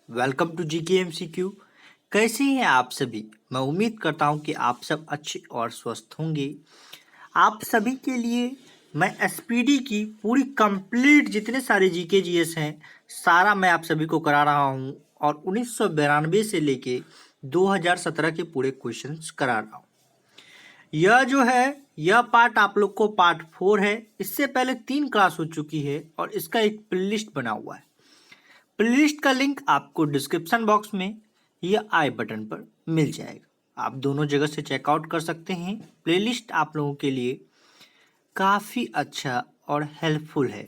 Welcome to GK MCQ. कैसे हैं आप सभी? मैं उम्मीद करता हूं कि आप सब अच्छे और स्वस्थ होंगे। आप सभी के लिए मैं एसपीडी की पूरी कंप्लीट जितने सारे जीके जीएस हैं सारा मैं आप सभी को करा रहा हूं और 1992 से लेके 2017 के पूरे क्वेश्चंस करा रहा हूं। यह जो है यह पार्ट आप लोग को पार्ट 4 है। इससे पहले 3 क्लास हो चुकी है और इसका एक प्लेलिस्ट बना हुआ है। प्लेलिस्ट का लिंक आपको डिस्क्रिप्शन बॉक्स में या आई बटन पर मिल जाएगा। आप दोनों जगह से चेकआउट कर सकते हैं। प्लेलिस्ट आप लोगों के लिए काफ़ी अच्छा और हेल्पफुल है।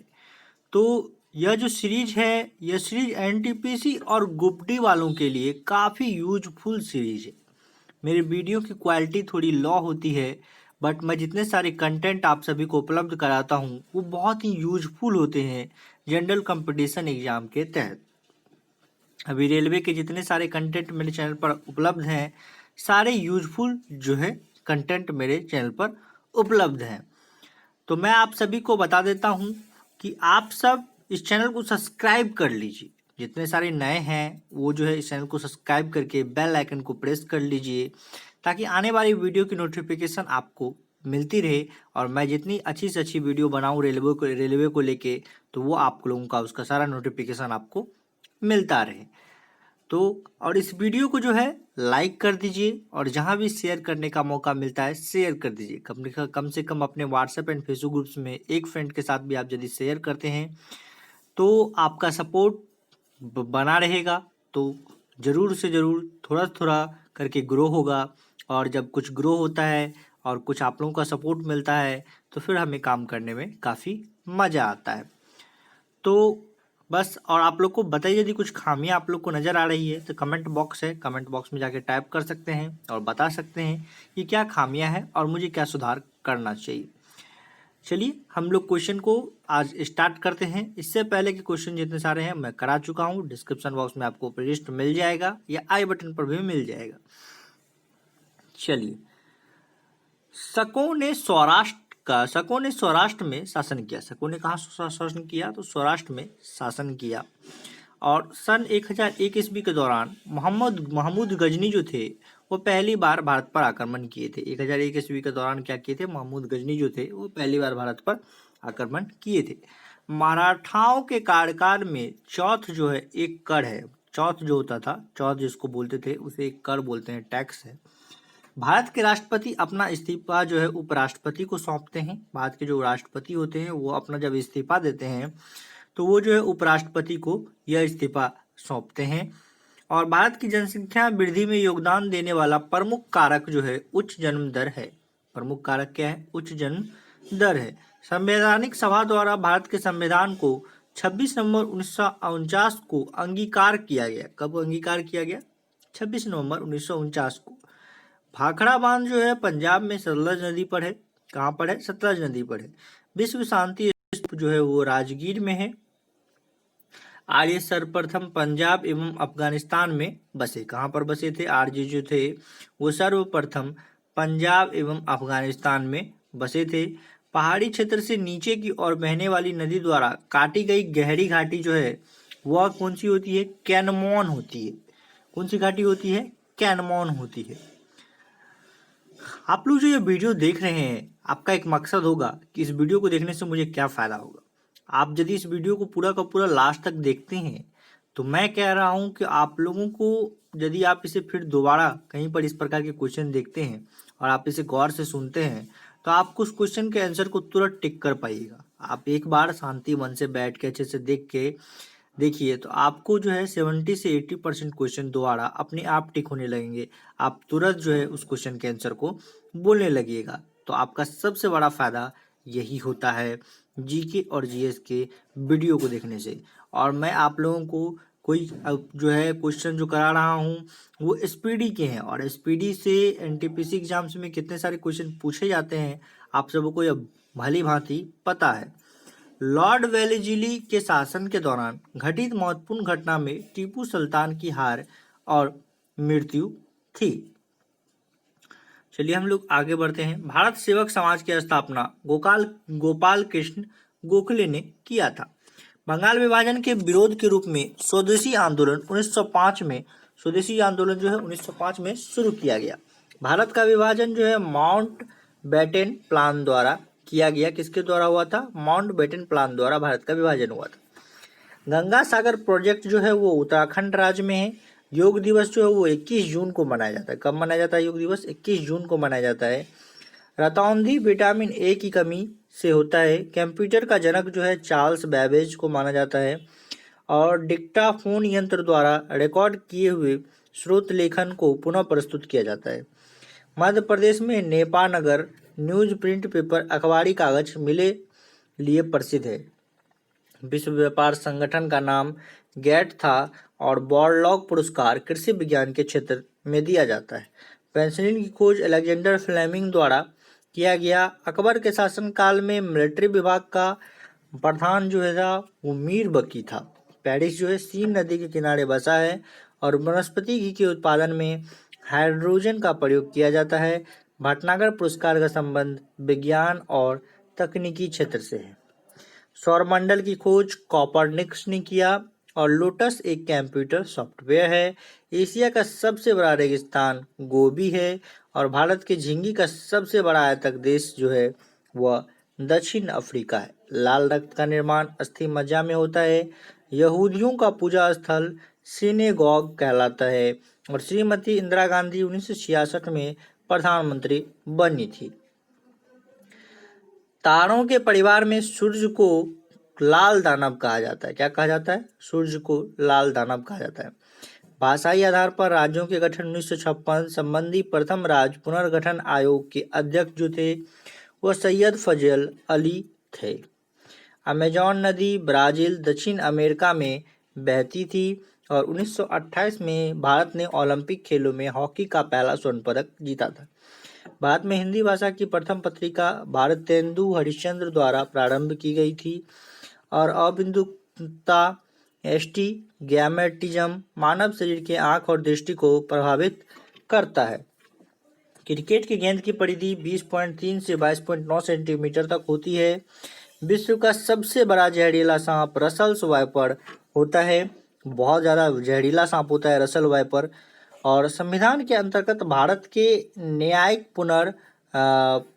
तो यह जो सीरीज है यह सीरीज एनटीपीसी और ग्रुप डी वालों के लिए काफ़ी यूजफुल सीरीज है। मेरे वीडियो की क्वालिटी थोड़ी लो होती है बट मैं जितने सारे कंटेंट आप सभी को उपलब्ध कराता हूँ वो बहुत ही यूजफुल होते हैं जनरल कंपटीशन एग्जाम के तहत। अभी रेलवे के जितने सारे कंटेंट मेरे चैनल पर उपलब्ध हैं सारे यूजफुल जो है कंटेंट मेरे चैनल पर उपलब्ध हैं। तो मैं आप सभी को बता देता हूं कि आप सब इस चैनल को सब्सक्राइब कर लीजिए। जितने सारे नए हैं वो जो है इस चैनल को सब्सक्राइब करके बेल आइकन को प्रेस कर लीजिए ताकि आने वाली वीडियो की नोटिफिकेशन आपको मिलती रहे और मैं जितनी अच्छी से अच्छी वीडियो बनाऊं रेलवे को लेके तो वो आप लोगों का उसका सारा नोटिफिकेशन आपको मिलता रहे। तो और इस वीडियो को जो है लाइक कर दीजिए और जहां भी शेयर करने का मौका मिलता है शेयर कर दीजिए। कम से कम अपने व्हाट्सएप एंड फेसबुक ग्रुप्स में एक फ्रेंड के साथ भी आप यदि शेयर करते हैं तो आपका सपोर्ट बना रहेगा। तो ज़रूर से ज़रूर थोड़ा थोड़ा करके ग्रो होगा और जब कुछ ग्रो होता है और कुछ आप लोगों का सपोर्ट मिलता है तो फिर हमें काम करने में काफ़ी मज़ा आता है। तो बस और आप लोग को बताइए यदि कुछ खामियां आप लोग को नज़र आ रही है तो कमेंट बॉक्स है, कमेंट बॉक्स में जाके टाइप कर सकते हैं और बता सकते हैं कि क्या खामियां हैं और मुझे क्या सुधार करना चाहिए। चलिए हम लोग क्वेश्चन को आज स्टार्ट करते हैं। इससे पहले के क्वेश्चन जितने सारे हैं मैं करा चुका हूँ। डिस्क्रिप्शन बॉक्स में आपको प्लेलिस्ट मिल जाएगा या आई बटन पर भी मिल जाएगा। चलिए, शकों ने सौराष्ट्र में शासन किया। शकों ने कहाँ शासन किया? तो सौराष्ट्र में शासन किया। और सन 1001 ईस्वी के दौरान मोहम्मद महमूद गजनी जो थे वो पहली बार भारत पर आक्रमण किए थे। 1001 ईस्वी के दौरान क्या किए थे? महमूद गजनी जो थे वो पहली बार भारत पर आक्रमण किए थे। मराठाओं के कार्यकाल में चौथ जो है एक कर है। चौथ जो होता था, चौथ जिसको बोलते थे उसे एक कर बोलते हैं, टैक्स है। भारत के राष्ट्रपति अपना इस्तीफा जो है उपराष्ट्रपति को सौंपते हैं। भारत के जो राष्ट्रपति होते हैं वो अपना जब इस्तीफा देते हैं तो वो जो है उपराष्ट्रपति को यह इस्तीफा सौंपते हैं। और भारत की जनसंख्या वृद्धि में योगदान देने वाला प्रमुख कारक जो है उच्च जन्म दर है। प्रमुख कारक क्या है? उच्च जन्म दर है। संवैधानिक सभा द्वारा भारत के संविधान को 26 नवंबर 1949 को अंगीकार किया गया। कब अंगीकार किया गया? 26 नवंबर 1949 को। भाखड़ा बांध जो है पंजाब में सतलज नदी पर है। कहाँ पर है? सतलज नदी पर है। विश्व शांति स्तूप जो है वो राजगीर में है। आर्य सर्वप्रथम पंजाब एवं अफगानिस्तान में बसे। कहाँ पर बसे थे? आर्य जो थे वो सर्वप्रथम पंजाब एवं अफगानिस्तान में बसे थे। पहाड़ी क्षेत्र से नीचे की ओर बहने वाली नदी द्वारा काटी गई गहरी घाटी जो है वह कौन सी होती है? कैनमोन होती है। कौन सी घाटी होती है? कैनमोन होती है। आप लोग जो ये वीडियो देख रहे हैं आपका एक मकसद होगा कि इस वीडियो को देखने से मुझे क्या फ़ायदा होगा। आप यदि इस वीडियो को पूरा का पूरा लास्ट तक देखते हैं तो मैं कह रहा हूं कि आप लोगों को यदि आप इसे फिर दोबारा कहीं पर इस प्रकार के क्वेश्चन देखते हैं और आप इसे गौर से सुनते हैं तो आपको उस क्वेश्चन के आंसर को तुरंत टिक कर पाइएगा। आप एक बार शांति मन से बैठ के अच्छे से देख के देखिए तो आपको जो है 70 से 80% क्वेश्चन दोबारा अपने आप टिक होने लगेंगे। आप तुरंत जो है उस क्वेश्चन के आंसर को बोलने लगिएगा। तो आपका सबसे बड़ा फायदा यही होता है जीके और जीएस के वीडियो को देखने से। और मैं आप लोगों को कोई जो है क्वेश्चन जो करा रहा हूँ वो एसपीडी के हैं और एसपीडी से एनटीपीसी एग्जाम्स में कितने सारे क्वेश्चन पूछे जाते हैं आप सबको यह भली भांति पता है। लॉर्ड वेलेजिली के शासन के दौरान घटित महत्वपूर्ण घटना में टीपू सुल्तान की हार और मृत्यु थी। चलिए हम लोग आगे बढ़ते हैं। भारत सेवक समाज की स्थापना गोपाल कृष्ण गोखले ने किया था। बंगाल विभाजन के विरोध के रूप में स्वदेशी आंदोलन 1905 में स्वदेशी आंदोलन जो है 1905 में शुरू किया गया। भारत का विभाजन जो है माउंट बेटन प्लान द्वारा किया गया। किसके द्वारा हुआ था? माउंट बेटन प्लान द्वारा भारत का विभाजन हुआ था। गंगा सागर प्रोजेक्ट जो है वो उत्तराखंड राज्य में है। योग दिवस जो है वो 21 जून को मनाया जाता है। कब मनाया जाता है योग दिवस? 21 जून को मनाया जाता है। रतौंधी विटामिन ए की कमी से होता है। कंप्यूटर का जनक जो है चार्ल्स बैबेज को माना जाता है। और डिक्टाफोन यंत्र द्वारा रिकॉर्ड किए हुए स्रोत लेखन को पुनः प्रस्तुत किया जाता है। मध्य प्रदेश में नेपानगर न्यूज प्रिंट पेपर अखबारी कागज मिले लिए प्रसिद्ध है। विश्व व्यापार संगठन का नाम गैट था और बॉरलॉग पुरस्कार कृषि विज्ञान के क्षेत्र में दिया जाता है। पेंसिलिन की खोज अलेक्जेंडर फ्लेमिंग द्वारा किया गया। अकबर के शासनकाल में मिलिट्री विभाग का प्रधान जो है वो मीर बकी था। पेरिस जो है सीन नदी के किनारे बसा है और वनस्पति घी के उत्पादन में हाइड्रोजन का प्रयोग किया जाता है। भटनागर पुरस्कार का संबंध विज्ञान और तकनीकी क्षेत्र से है। सौरमंडल की खोज कॉपरनिकस ने किया और लोटस एक कंप्यूटर सॉफ्टवेयर है। एशिया का सबसे बड़ा रेगिस्तान गोबी है और भारत के झींगी का सबसे बड़ा आयतक देश जो है वह दक्षिण अफ्रीका है। लाल रक्त का निर्माण अस्थि मज्जा में होता है। यहूदियों का पूजा स्थल सिनेगॉग कहलाता है और श्रीमती इंदिरा गांधी 1966 में प्रधानमंत्री बनी थी। तारों के परिवार में सूर्य को लाल दानव कहा जाता है। क्या कहा जाता है? सूर्य को लाल दानव कहा जाता है। भाषाई आधार पर राज्यों के गठन 1956 संबंधी प्रथम राज्य पुनर्गठन आयोग के अध्यक्ष जो थे वह सैयद फजल अली थे। अमेजॉन नदी ब्राजील दक्षिण अमेरिका में बहती थी और 1928 में भारत ने ओलंपिक खेलों में हॉकी का पहला स्वर्ण पदक जीता था। भारत में हिंदी भाषा की प्रथम पत्रिका भारतेंदु हरिश्चंद्र द्वारा प्रारंभ की गई थी और अबिंदुता एस्टिग्मैटिज्म मानव शरीर के आंख और दृष्टि को प्रभावित करता है। क्रिकेट की गेंद की परिधि 20.3 से 22.9 सेंटीमीटर तक होती है। विश्व का सबसे बड़ा जहरीला सांप रसल्स वाइपर होता है। बहुत ज़्यादा जहरीला सांप होता है रसल वाइपर। और संविधान के अंतर्गत भारत के न्यायिक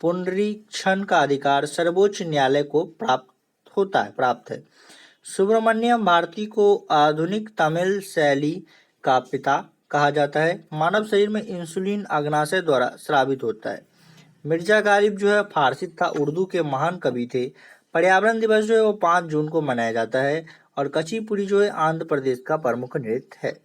पुनरीक्षण का अधिकार सर्वोच्च न्यायालय को प्राप्त है। सुब्रमण्यम भारती को आधुनिक तमिल शैली का पिता कहा जाता है। मानव शरीर में इंसुलिन अग्नाशय द्वारा स्रावित होता है। मिर्जा गालिब जो है फारसी तथा उर्दू के महान कवि थे। पर्यावरण दिवस जो है वो 5 जून को मनाया जाता है और कचिपुड़ी जो है आंध्र प्रदेश का प्रमुख नृत्य है।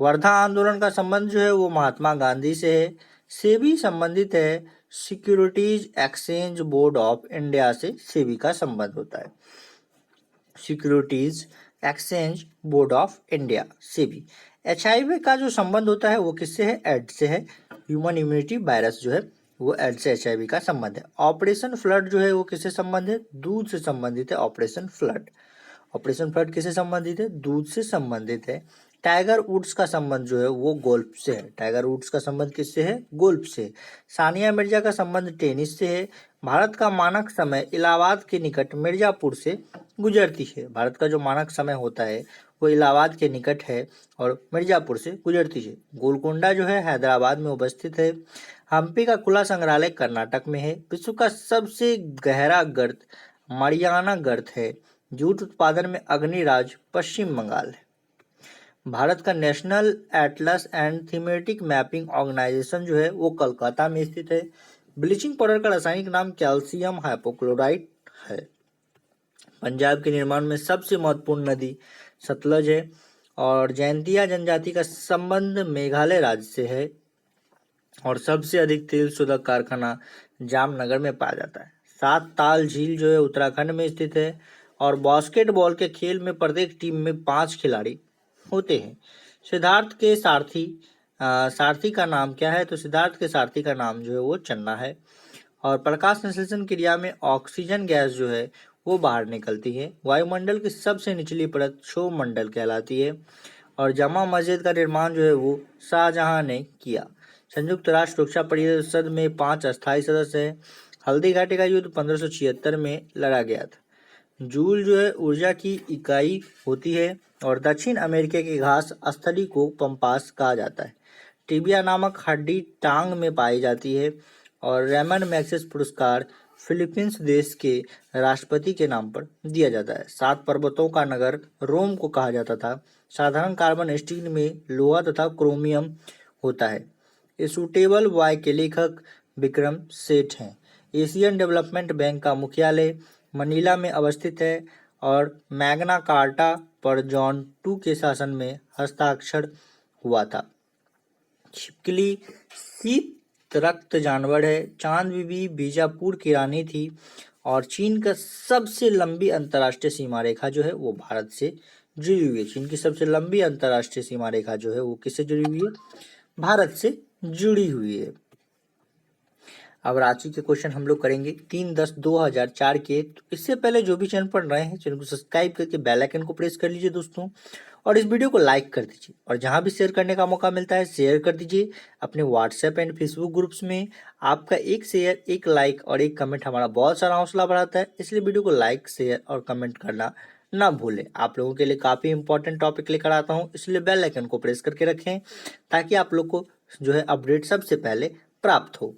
वर्धा आंदोलन का संबंध जो है वो महात्मा गांधी से है। सेबी संबंधित है securities exchange board of India से सेबी का संबंध होता है। Securities exchange board of India SEBI. HIV का जो संबंध होता है वो किससे है? एड्स से है। ह्यूमन इम्यूनिटी वायरस जो है वो एड्स से एचआईवी का संबंध है। ऑपरेशन फ्लड जो है वो किससे संबंधित है? दूध से संबंधित है ऑपरेशन फ्लड। ऑपरेशन फ्लड किससे संबंधित है? दूध से संबंधित है। टाइगर वुड्स का संबंध जो है वो गोल्फ से है। टाइगर वुड्स का संबंध किससे है? गोल्फ से। सानिया मिर्जा का संबंध टेनिस से है। भारत का मानक समय इलाहाबाद के निकट मिर्जापुर से गुजरती है। भारत का जो मानक समय होता है वो इलाहाबाद के निकट है और मिर्जापुर से गुजरती है। गोलकोंडा जो है हैदराबाद में उपस्थित है। हम्पी का खुला संग्रहालय कर्नाटक में है। विश्व का सबसे गहरा गर्त मारियाना गर्त है। जूट उत्पादन में अग्रणी राज्य पश्चिम बंगाल है। भारत का national atlas and thematic mapping organisation जो है वो कलकत्ता में स्थित है। ब्लीचिंग पाउडर का रासायनिक नाम कैल्शियम हाइपोक्लोराइट है। पंजाब के निर्माण में सबसे महत्वपूर्ण नदी सतलज है और जैंतिया जनजाति का संबंध मेघालय राज्य से है और सबसे अधिक तेल शोधक कारखाना जामनगर में पाया जाता है। 7 ताल झील जो है उत्तराखंड में स्थित है और बास्केटबॉल के खेल में प्रत्येक टीम में 5 खिलाड़ी होते हैं। सिद्धार्थ के सारथी का नाम क्या है? तो सिद्धार्थ के सारथी का नाम जो है वो चन्ना है। और प्रकाश संश्लेषण क्रिया में ऑक्सीजन गैस जो है वो बाहर निकलती है। वायुमंडल की सबसे निचली परत क्षोभमंडल कहलाती है और जामा मस्जिद का निर्माण जो है वो शाहजहां ने किया। संयुक्त राष्ट्र सुरक्षा परिषद में 5 अस्थायी सदस्य हैं। हल्दी घाटी का युद्ध 1576 में लड़ा गया था। जूल जो है ऊर्जा की इकाई होती है। और दक्षिण अमेरिका की घास स्थली को पंपास कहा जाता है। टिबिया नामक हड्डी टांग में पाई जाती है। और रेमन मैग्सेस पुरस्कार फिलीपींस देश के राष्ट्रपति के नाम पर दिया जाता है। 7 पर्वतों का नगर रोम को कहा जाता था। साधारण कार्बन स्टील में लोहा तथा क्रोमियम होता है। सूटेबल बॉय के लेखक विक्रम सेठ हैं। एशियन डेवलपमेंट बैंक का मुख्यालय मनीला में अवस्थित है। और मैग्ना कार्टा पर जॉन टू के शासन में हस्ताक्षर हुआ था। छिपकली शीत रक्त जानवर है। चांद बीबी बीजापुर की रानी थी। और चीन का सबसे लंबी अंतर्राष्ट्रीय सीमा रेखा जो है वो भारत से जुड़ी हुई है। चीन की सबसे लंबी अंतर्राष्ट्रीय सीमा रेखा जो है वो किससे जुड़ी हुई है? भारत से जुड़ी हुई है। अब रांची के क्वेश्चन हम लोग करेंगे 3/10/2004 के। तो इससे पहले जो भी चैनल पर नए हैं चैनल को सब्सक्राइब करके बेल आइकन को प्रेस कर लीजिए दोस्तों। और इस वीडियो को लाइक कर दीजिए। और जहां भी शेयर करने का मौका मिलता है शेयर कर दीजिए अपने व्हाट्सएप एंड फेसबुक ग्रुप्स में। आपका एक शेयर, एक लाइक और एक कमेंट हमारा बहुत सारा हौसला बढ़ाता है। इसलिए वीडियो को लाइक, शेयर और कमेंट करना ना भूलें। आप लोगों के लिए काफ़ी इंपॉर्टेंट टॉपिक लेकर आता हूँ, इसलिए बेल आइकन को प्रेस करके रखें ताकि आप लोग को जो है अपडेट सबसे पहले प्राप्त हो।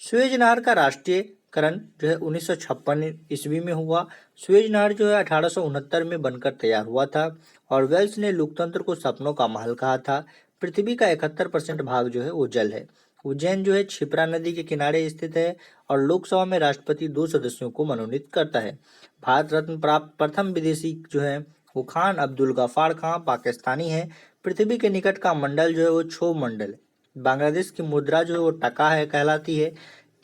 सुएज नहर का राष्ट्रीयकरण जो है 1956 ईस्वी में हुआ। सुएज नहर जो है 1869 में बनकर तैयार हुआ था। और वेल्स ने लोकतंत्र को सपनों का महल कहा था। पृथ्वी का 71% भाग जो है वो जल है। उज्जैन जो है क्षिप्रा नदी के किनारे स्थित है। और लोकसभा में राष्ट्रपति 2 सदस्यों को मनोनीत करता है। भारत रत्न प्राप्त प्रथम विदेशी जो है वो खान अब्दुल गफ्फार खां पाकिस्तानी है। पृथ्वी के निकट का मंडल जो है वो क्षोभ मंडल है। बांग्लादेश की मुद्रा जो है वो टका है कहलाती है।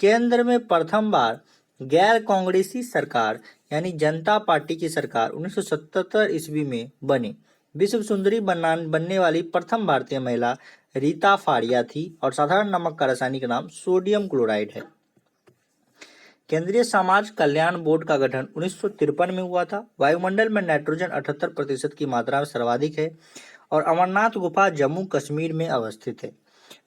केंद्र में प्रथम बार गैर कांग्रेसी सरकार यानी जनता पार्टी की सरकार 1977 ईस्वी में बनी। विश्व सुंदरी बनने वाली प्रथम भारतीय महिला रीता फाड़िया थी। और साधारण नमक का रासायनिक नाम सोडियम क्लोराइड है। केंद्रीय समाज कल्याण बोर्ड का गठन 1953 में हुआ था। वायुमंडल में नाइट्रोजन 78% की मात्रा में सर्वाधिक है। और अमरनाथ गुफा जम्मू कश्मीर में अवस्थित है।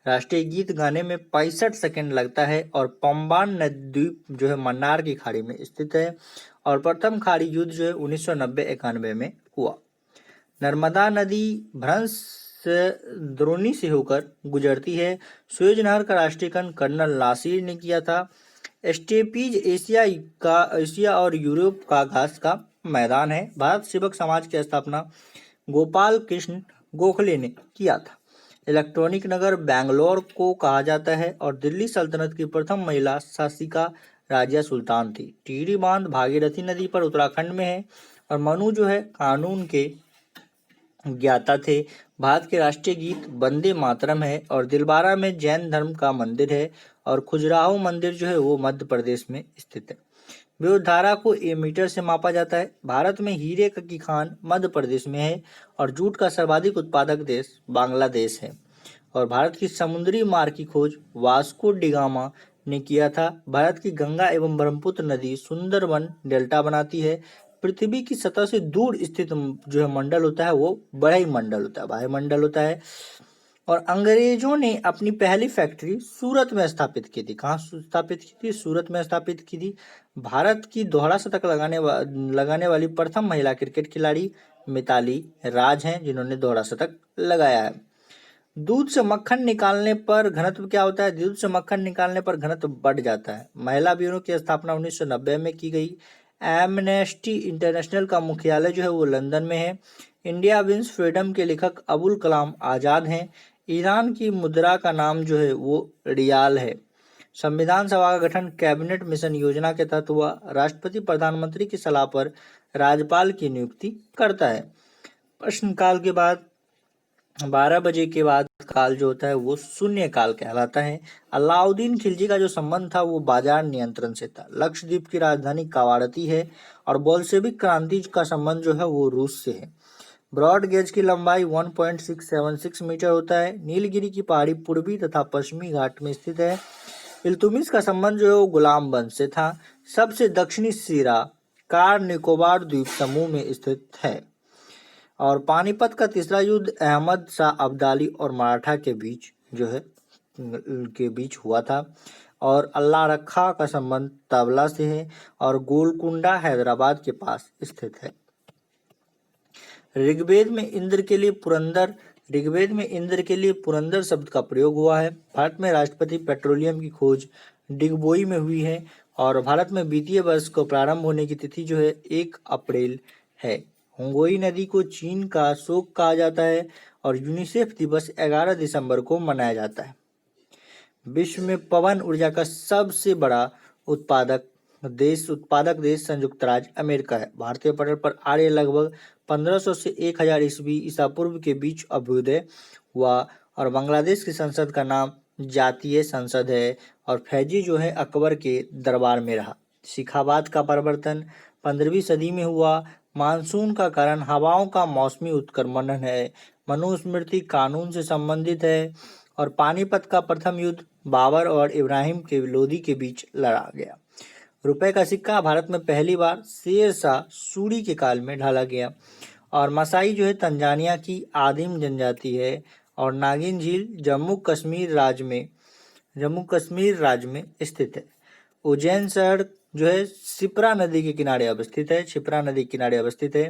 राष्ट्रीय गीत गाने में 65 सेकंड लगता है। और पंबान द्वीप जो है मन्नार की खाड़ी में स्थित है। और प्रथम खाड़ी युद्ध जो है 1990-91 में हुआ। नर्मदा नदी भ्रंश द्रोणी से होकर गुजरती है। सुएज नहर का राष्ट्रीयकरण कर्नल नासिर ने किया था। स्टेपीज एशिया और यूरोप का घास का मैदान है। भारत सेवक समाज की स्थापना गोपाल कृष्ण गोखले ने किया था। इलेक्ट्रॉनिक नगर बेंगलोर को कहा जाता है। और दिल्ली सल्तनत की प्रथम महिला शासिका राजिया सुल्तान थी। टिहरी बांध भागीरथी नदी पर उत्तराखंड में है। और मनु जो है कानून के ज्ञाता थे। भारत के राष्ट्रीय गीत वंदे मातरम है। और दिलबारा में जैन धर्म का मंदिर है। और खजुराहो मंदिर जो है वो मध्य प्रदेश में स्थित है। विद्युत धारा को मीटर से मापा जाता है। भारत में हीरे की खान मध्य प्रदेश में है। और जूट का सर्वाधिक उत्पादक देश बांग्लादेश है। और भारत की समुद्री मार्ग की खोज वास्को डिगामा ने किया था। भारत की गंगा एवं ब्रह्मपुत्र नदी सुंदरवन डेल्टा बनाती है। पृथ्वी की सतह से दूर स्थित जो है मंडल होता है वो बड़ा मंडल होता है, वायुमंडल होता है। और अंग्रेजों ने अपनी पहली फैक्ट्री सूरत में स्थापित की थी। कहाँ स्थापित की थी? सूरत में स्थापित की थी। भारत की दोहरा शतक लगाने वाली प्रथम महिला क्रिकेट खिलाड़ी मिताली राज हैं जिन्होंने दोहरा शतक लगाया है। दूध से मक्खन निकालने पर घनत्व क्या होता है? दूध से मक्खन निकालने पर घनत्व बढ़ जाता है। महिला ब्यूरो की स्थापना 1990 में की गई। एमनेस्टी इंटरनेशनल का मुख्यालय जो है वो लंदन में है। इंडिया विंस फ्रीडम के लेखक अबुल कलाम आजाद हैं। ईरान की मुद्रा का नाम जो है वो रियाल है। संविधान सभा का गठन कैबिनेट मिशन योजना के तहत हुआ। राष्ट्रपति प्रधानमंत्री की सलाह पर राज्यपाल की नियुक्ति करता है। प्रश्नकाल के बाद 12 बजे के बाद काल जो होता है वो शून्य काल कहलाता है। अलाउद्दीन खिलजी का जो संबंध था वो बाजार नियंत्रण से था। लक्षद्वीप की राजधानी कवारती है। और बोल्शेविक क्रांति का संबंध जो है वो रूस से है। ब्रॉड गेज की लंबाई 1.676 मीटर होता है। नीलगिरी की पहाड़ी पूर्वी तथा पश्चिमी घाट में स्थित है। इल्तुमिश का संबंध जो है वो गुलाम वंश से था। सबसे दक्षिणी सिरा कार निकोबार द्वीप समूह में स्थित है। और पानीपत का तीसरा युद्ध अहमद शाह अब्दाली और मराठा के बीच जो है के बीच हुआ था। और अल्लाह रखा का संबंध तबला से है और गोलकुंडा हैदराबाद के पास स्थित है। ऋग्वेद में इंद्र के लिए पुरंदर शब्द का प्रयोग हुआ है। भारत में राष्ट्रपति पेट्रोलियम की खोज डिगबोई में हुई है और भारत में वित्तीय वर्ष को प्रारंभ होने की तिथि जो है 1 अप्रैल है। हुंगोई नदी को चीन का शोक कहा जाता है और यूनिसेफ दिवस 11 दिसंबर को मनाया जाता है। विश्व में पवन ऊर्जा का सबसे बड़ा उत्पादक देश संयुक्त राज्य अमेरिका है। भारतीय पटल पर आर्य लगभग 1500 से 1000 ईसा पूर्व के बीच अभ्युदय हुआ और बांग्लादेश की संसद का नाम जातीय संसद है और फैजी जो है अकबर के दरबार में रहा। शिखावाद का प्रवर्तन 15वीं सदी में हुआ। मानसून का कारण हवाओं का मौसमी उत्क्रमण है। मनुस्मृति कानून से संबंधित है और पानीपत का प्रथम युद्ध बाबर और इब्राहिम के लोदी के बीच लड़ा गया। रुपए का सिक्का भारत में पहली बार शेर शाह सूरी के काल में ढाला गया और मसाई जो है तंजानिया की आदिम जनजाति है और नागिन झील जम्मू कश्मीर राज्य में स्थित है। उज्जैन शहर जो है शिप्रा नदी के किनारे अवस्थित है।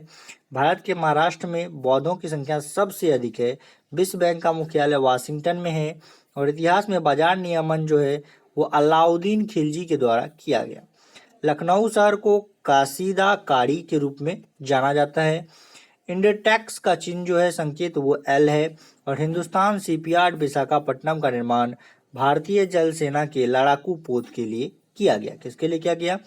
भारत के महाराष्ट्र में बौद्धों की संख्या सबसे अधिक है। विश्व बैंक का मुख्यालय वाशिंगटन में है और इतिहास में बाजार नियमन जो है वो अलाउद्दीन खिलजी के द्वारा किया गया। लखनऊ शहर को कासीदा कारी के रूप में जाना जाता है। इंडियटेक्स का चिन्ह जो है संकेत वो एल है और हिंदुस्तान शिपयार्ड विशाखापट्टनम का निर्माण भारतीय जल सेना के लड़ाकू पोत के लिए किया गया। किसके लिए किया गया?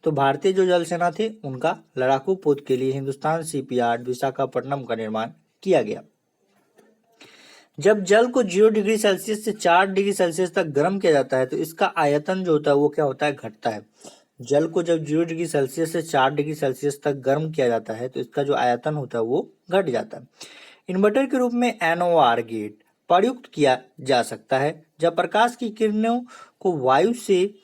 तो भारतीय जो जल सेना थे उनका लड़ाकू पोत के लिए हिंदुस्तान शिपयार्ड विशाखापट्टनम का निर्माण किया गया। जब जल को 0 डिग्री सेल्सियस से 4 डिग्री सेल्सियस तक गर्म किया जाता है तो इसका आयतन जो होता है वो क्या होता है? घटता है। जल को जब 0 डिग्री सेल्सियस से 4 डिग्री सेल्सियस तक गर्म किया जाता है तो इसका जो आयतन होता है वो घट जाता है। इन्वर्टर के रूप में NOR गेट प्रयुक्त किया जा सकता है। जब प्रकाश की किरणों को वायु से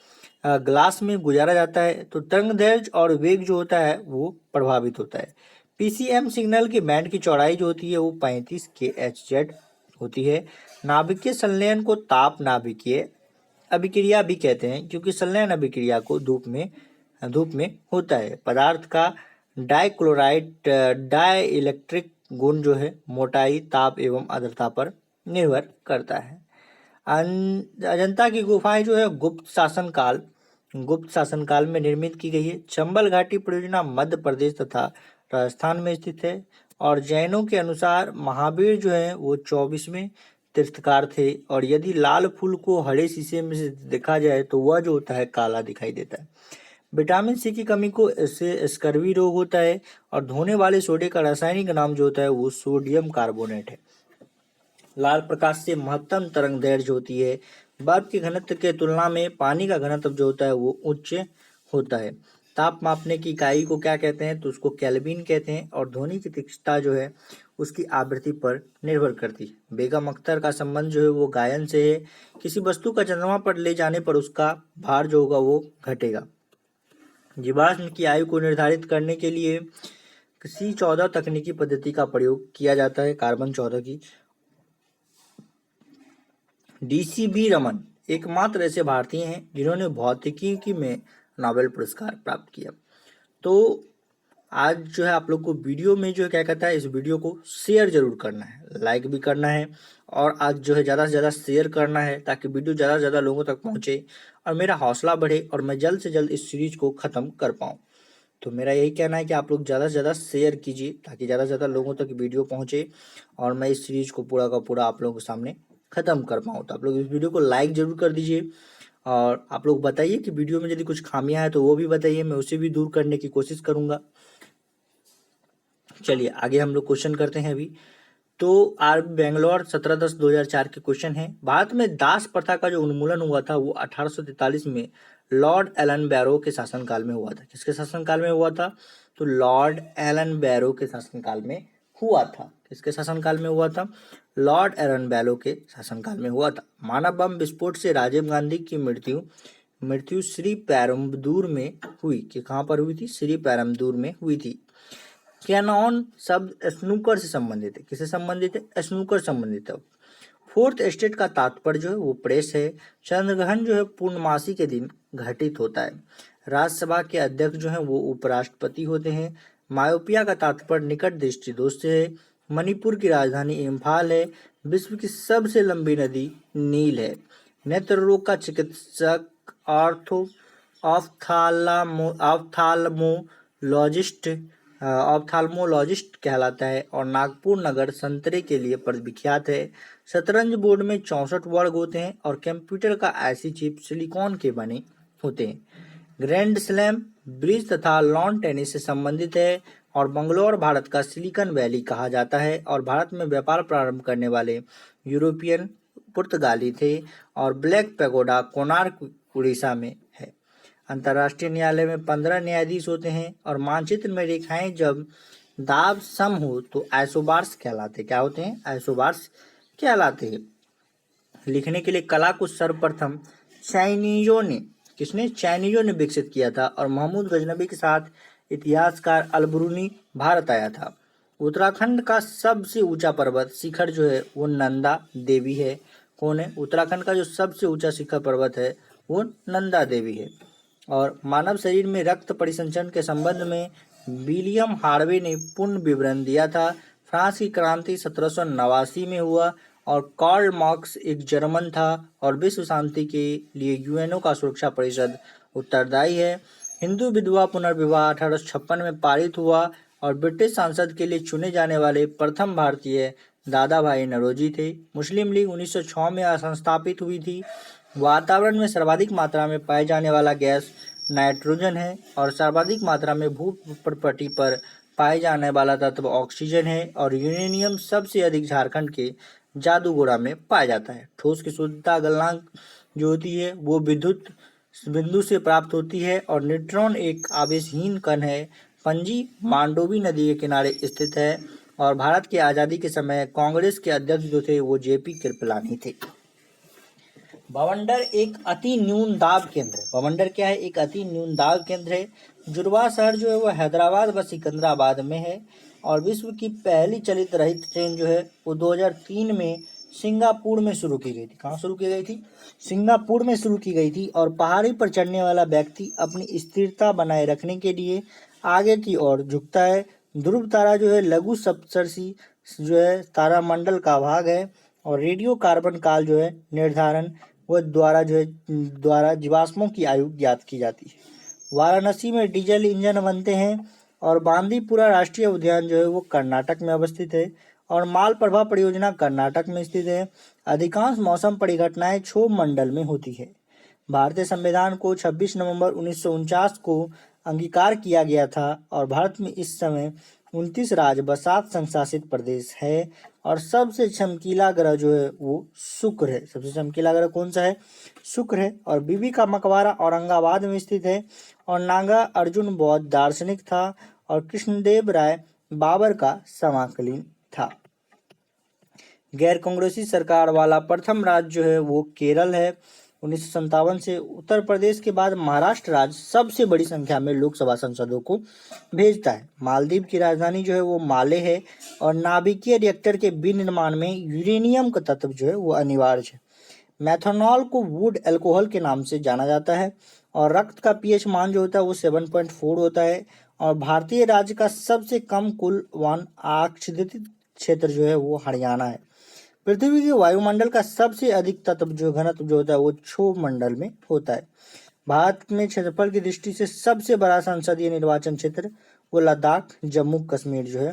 ग्लास में गुजारा जाता है तो तरंगदैर्घ्य और वेग जो होता है वो प्रभावित होता है। PCM सिग्नल की बैंड की चौड़ाई जो होती है वो 35 kHz होती है। नाभिकीय संलयन को ताप नाभिकीय अभिक्रिया भी कहते हैं क्योंकि संलयन अभिक्रिया को धूप में होता है। पदार्थ का डाई इलेक्ट्रिक गुण जो है मोटाई, ताप एवं आर्द्रता पर निर्भर करता है। अजंता की गुफाएं जो है गुप्त शासन काल में निर्मित की गई है। चंबल घाटी परियोजना मध्य प्रदेश तथा राजस्थान में स्थित है और जैनों के अनुसार महावीर जो है वो 24वें तीर्थकार थे और यदि लाल फूल को हरे शीशे में से देखा जाए तो वह जो होता है काला दिखाई देता है। विटामिन सी की कमी को इससे स्कर्वी रोग होता है और धोने वाले सोडे का रासायनिक नाम जो होता है वो सोडियम कार्बोनेट है। लाल प्रकाश से महत्तम तरंगदैर्घ्य होती है। बर्फ के घनत्व के तुलना में पानी का घनत्व जो होता है वो उच्च होता है। ताप मापने की इकाई को क्या कहते हैं? तो उसको केल्विन कहते हैं और ध्वनि की तीक्ष्णता जो है उसकी आवृत्ति पर निर्भर करती है। बेगम अख्तर का संबंध जो है वो गायन से है। किसी वस्तु का चंद्रमा पर ले जाने पर उसका भार जो होगा वो घटेगा। जीवाश्म की आयु को निर्धारित करने के लिए C14 तकनीकी पद्धति का प्रयोग किया जाता है। कार्बन 14 की DCB रमन एकमात्र ऐसे भारतीय हैं जिन्होंने भौतिकी में नोबेल पुरस्कार प्राप्त किया। तो आज जो है आप लोग को वीडियो में जो है क्या कहता है, इस वीडियो को शेयर जरूर करना है, लाइक भी करना है और आज जो है ज़्यादा से ज़्यादा शेयर करना है ताकि वीडियो ज़्यादा से ज़्यादा लोगों तक पहुँचे और मेरा हौसला बढ़े और मैं जल्द से जल्द इस सीरीज को ख़त्म कर पाऊँ। तो मेरा यही कहना है कि आप लोग ज़्यादा से ज़्यादा शेयर कीजिए ताकि ज़्यादा से ज़्यादा लोगों तक वीडियो पहुँचे और मैं इस सीरीज को पूरा का पूरा आप लोगों के सामने ख़त्म कर पाऊँ। तो आप लोग इस वीडियो को लाइक ज़रूर कर दीजिए और आप लोग बताइए कि वीडियो में यदि कुछ खामियां हैं तो वो भी बताइए, मैं उसे भी दूर करने की कोशिश करूँगा। चलिए आगे हम लोग क्वेश्चन करते हैं अभी। तो RB बेंगलोर 17/10/2004 के क्वेश्चन है। भारत में दास प्रथा का जो उन्मूलन हुआ था वो 1843 में लॉर्ड एलन बैरो के शासनकाल में हुआ था। किसके शासनकाल में हुआ था? तो लॉर्ड एलन बैरो के शासनकाल में हुआ था। किसके शासनकाल में हुआ था? लॉर्ड एलन बैरो के शासनकाल में हुआ था। मानव बम विस्फोट से राजीव गांधी की मृत्यु श्री पेरुम्बदूर में हुई। कि कहाँ पर हुई थी? श्री पेरुम्बदूर में हुई थी। कैनॉन शब्द स्नूकर से संबंधित है। किससे संबंधित है? स्नूकर संबंधित है। फोर्थ एस्टेट का तात्पर्य जो है वो प्रेस है। चंद्रग्रहण जो है पूर्णमासी के दिन घटित होता है। राज्यसभा के अध्यक्ष जो है वो उपराष्ट्रपति होते हैं। मायोपिया का तात्पर्य निकट दृष्टि दोष से है। मणिपुर की राजधानी इम्फाल है। विश्व की सबसे लंबी नदी नील है। नेत्र रोग का चिकित्सक ऑर्थो ऑफ्थाल्मोलॉजिस्ट कहलाता है और नागपुर नगर संतरे के लिए विख्यात है। शतरंज बोर्ड में 64 वर्ग होते हैं और कंप्यूटर का ऐसी चिप सिलिकॉन के बने होते हैं। ग्रैंड स्लैम ब्रिज तथा लॉन टेनिस से संबंधित है और बंगलौर भारत का सिलिकॉन वैली कहा जाता है और भारत में व्यापार प्रारंभ करने वाले यूरोपियन पुर्तगाली थे और ब्लैक पैगोडा कोणार्क उड़ीसा में है। अंतर्राष्ट्रीय न्यायालय में 15 न्यायाधीश होते हैं और मानचित्र में रेखाएं जब दाब सम हो तो आइसोबार्स कहलाते। क्या होते हैं? आइसोबार्स कहलाते हैं। लिखने के लिए कला को सर्वप्रथम चाइनीजों ने विकसित किया था और महमूद गजनबी के साथ इतिहासकार अलबरूनी भारत आया था। उत्तराखंड का सबसे ऊंचा पर्वत शिखर जो है वो नंदा देवी है। कौन है? उत्तराखंड का जो सबसे ऊंचा शिखर पर्वत है वो नंदा देवी है। और मानव शरीर में रक्त परिसंचरण के संबंध में विलियम हार्वे ने पूर्ण विवरण दिया था। फ्रांस की क्रांति 1789 में हुआ और कार्ल मार्क्स एक जर्मन था और विश्व शांति के लिए यूएनओ का सुरक्षा परिषद उत्तरदायी है। हिंदू विधवा पुनर्विवाह 1856 में पारित हुआ और ब्रिटिश सांसद के लिए चुने जाने वाले प्रथम भारतीय दादा भाई नौरोजी थे। मुस्लिम लीग 1906 में संस्थापित हुई थी। वातावरण में सर्वाधिक मात्रा में पाए जाने वाला गैस नाइट्रोजन है और सर्वाधिक मात्रा में भूपटपटी पर पाए जाने वाला तत्व ऑक्सीजन है और यूरेनियम सबसे अधिक झारखंड के जादूगोड़ा में पाया जाता है। ठोस की शुद्धता गलनांक जो होती है वो विद्युत बिंदु से प्राप्त होती है और न्यूट्रॉन एक आवेशहीन कण है। पणजी मांडोवी नदी के किनारे स्थित है और भारत की आज़ादी के समय कांग्रेस के अध्यक्ष जो थे वो जेपी कृपलानी थे। बवंडर एक अति न्यून दाब केंद्र है। बवंडर क्या है? एक अति न्यून दाब केंद्र है। जुड़वा शहर जो है वो हैदराबाद व सिकंदराबाद में है और विश्व की पहली चलित रहित ट्रेन जो है वो 2003 में सिंगापुर में शुरू की गई थी। कहाँ शुरू की गई थी? सिंगापुर में शुरू की गई थी और पहाड़ी पर चढ़ने वाला व्यक्ति अपनी स्थिरता बनाए रखने के लिए आगे की ओर झुकता है। ध्रुव तारा जो है लघु सप्तर्षि जो है तारामंडल का भाग है और रेडियो कार्बन काल जो है निर्धारण वो द्वारा जीवाश्मों की आयु ज्ञात की जाती है। वाराणसी में डीजल इंजन बनते हैं और बांदीपुरा राष्ट्रीय उद्यान जो है वो कर्नाटक में अवस्थित है और मालप्रभा परियोजना कर्नाटक में स्थित है। अधिकांश मौसम परिघटनाएं क्षोभ मंडल में होती है। भारतीय संविधान को 26 नवंबर 1949 को अंगीकार किया गया था और भारत में इस समय 29 राज्य व 7 संशासित प्रदेश है और सबसे चमकीला ग्रह जो है वो शुक्र है। सबसे चमकीला ग्रह कौन सा है? शुक्र है। और बीबी का मकबरा औरंगाबाद में स्थित है और नागा अर्जुन बौद्ध दार्शनिक था और कृष्णदेव राय बाबर का समकालीन था। गैर कांग्रेसी सरकार वाला प्रथम राज्य जो है वो केरल है। 1957 से उत्तर प्रदेश के बाद महाराष्ट्र राज्य सबसे बड़ी संख्या में लोकसभा सांसदों को भेजता है। मालदीव की राजधानी जो है वो माले है और नाभिकीय रिएक्टर के विनिर्माण में यूरेनियम का तत्व जो है वो अनिवार्य है। मेथनॉल को वुड अल्कोहल के नाम से जाना जाता है और रक्त का पीएच मान जो होता है वो 7.4 होता है और भारतीय राज्य का सबसे कम कुल वन आच्छादित क्षेत्र जो है वो हरियाणा है। पृथ्वी के वायुमंडल का सबसे अधिक तत्व जो घनत्व जो होता है वो क्षोभ मंडल में होता है। भारत में क्षेत्रफल की दृष्टि से सबसे बड़ा संसदीय निर्वाचन क्षेत्र वो लद्दाख जम्मू कश्मीर जो है।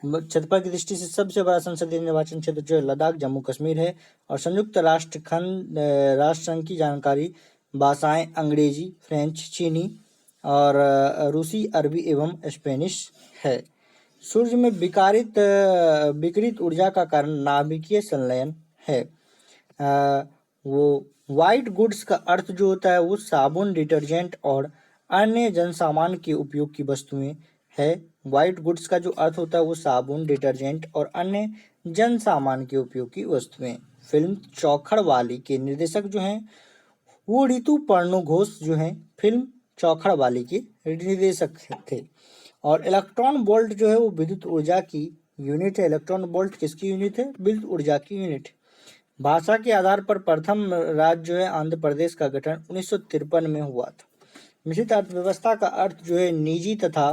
क्षेत्रफल की दृष्टि से सबसे बड़ा संसदीय निर्वाचन क्षेत्र जो है लद्दाख जम्मू कश्मीर है और संयुक्त राष्ट्र संघ की जानकारी भाषाएं अंग्रेजी, फ्रेंच, चीनी और रूसी, अरबी एवं स्पेनिश है। सूर्य में विकिरित ऊर्जा का कारण नाभिकीय संलयन है। वो व्हाइट गुड्स का अर्थ जो होता है वो साबुन, डिटर्जेंट और अन्य जनसामान के उपयोग की वस्तुएं है। व्हाइट गुड्स का जो अर्थ होता है वो साबुन, डिटर्जेंट और अन्य जन सामान के उपयोग की वस्तुएं। फिल्म चौखड़ वाली के निर्देशक जो हैं वो ऋतु पर्णो घोष जो हैं फिल्म चौखड़ वाली के निर्देशक थे और इलेक्ट्रॉन वोल्ट जो है वो विद्युत ऊर्जा की यूनिट है। इलेक्ट्रॉन वोल्ट किसकी यूनिट है? विद्युत ऊर्जा की यूनिट। भाषा के आधार पर प्रथम राज्य जो है आंध्र प्रदेश का गठन 1953 में हुआ था। मिश्रित अर्थव्यवस्था का अर्थ जो है निजी तथा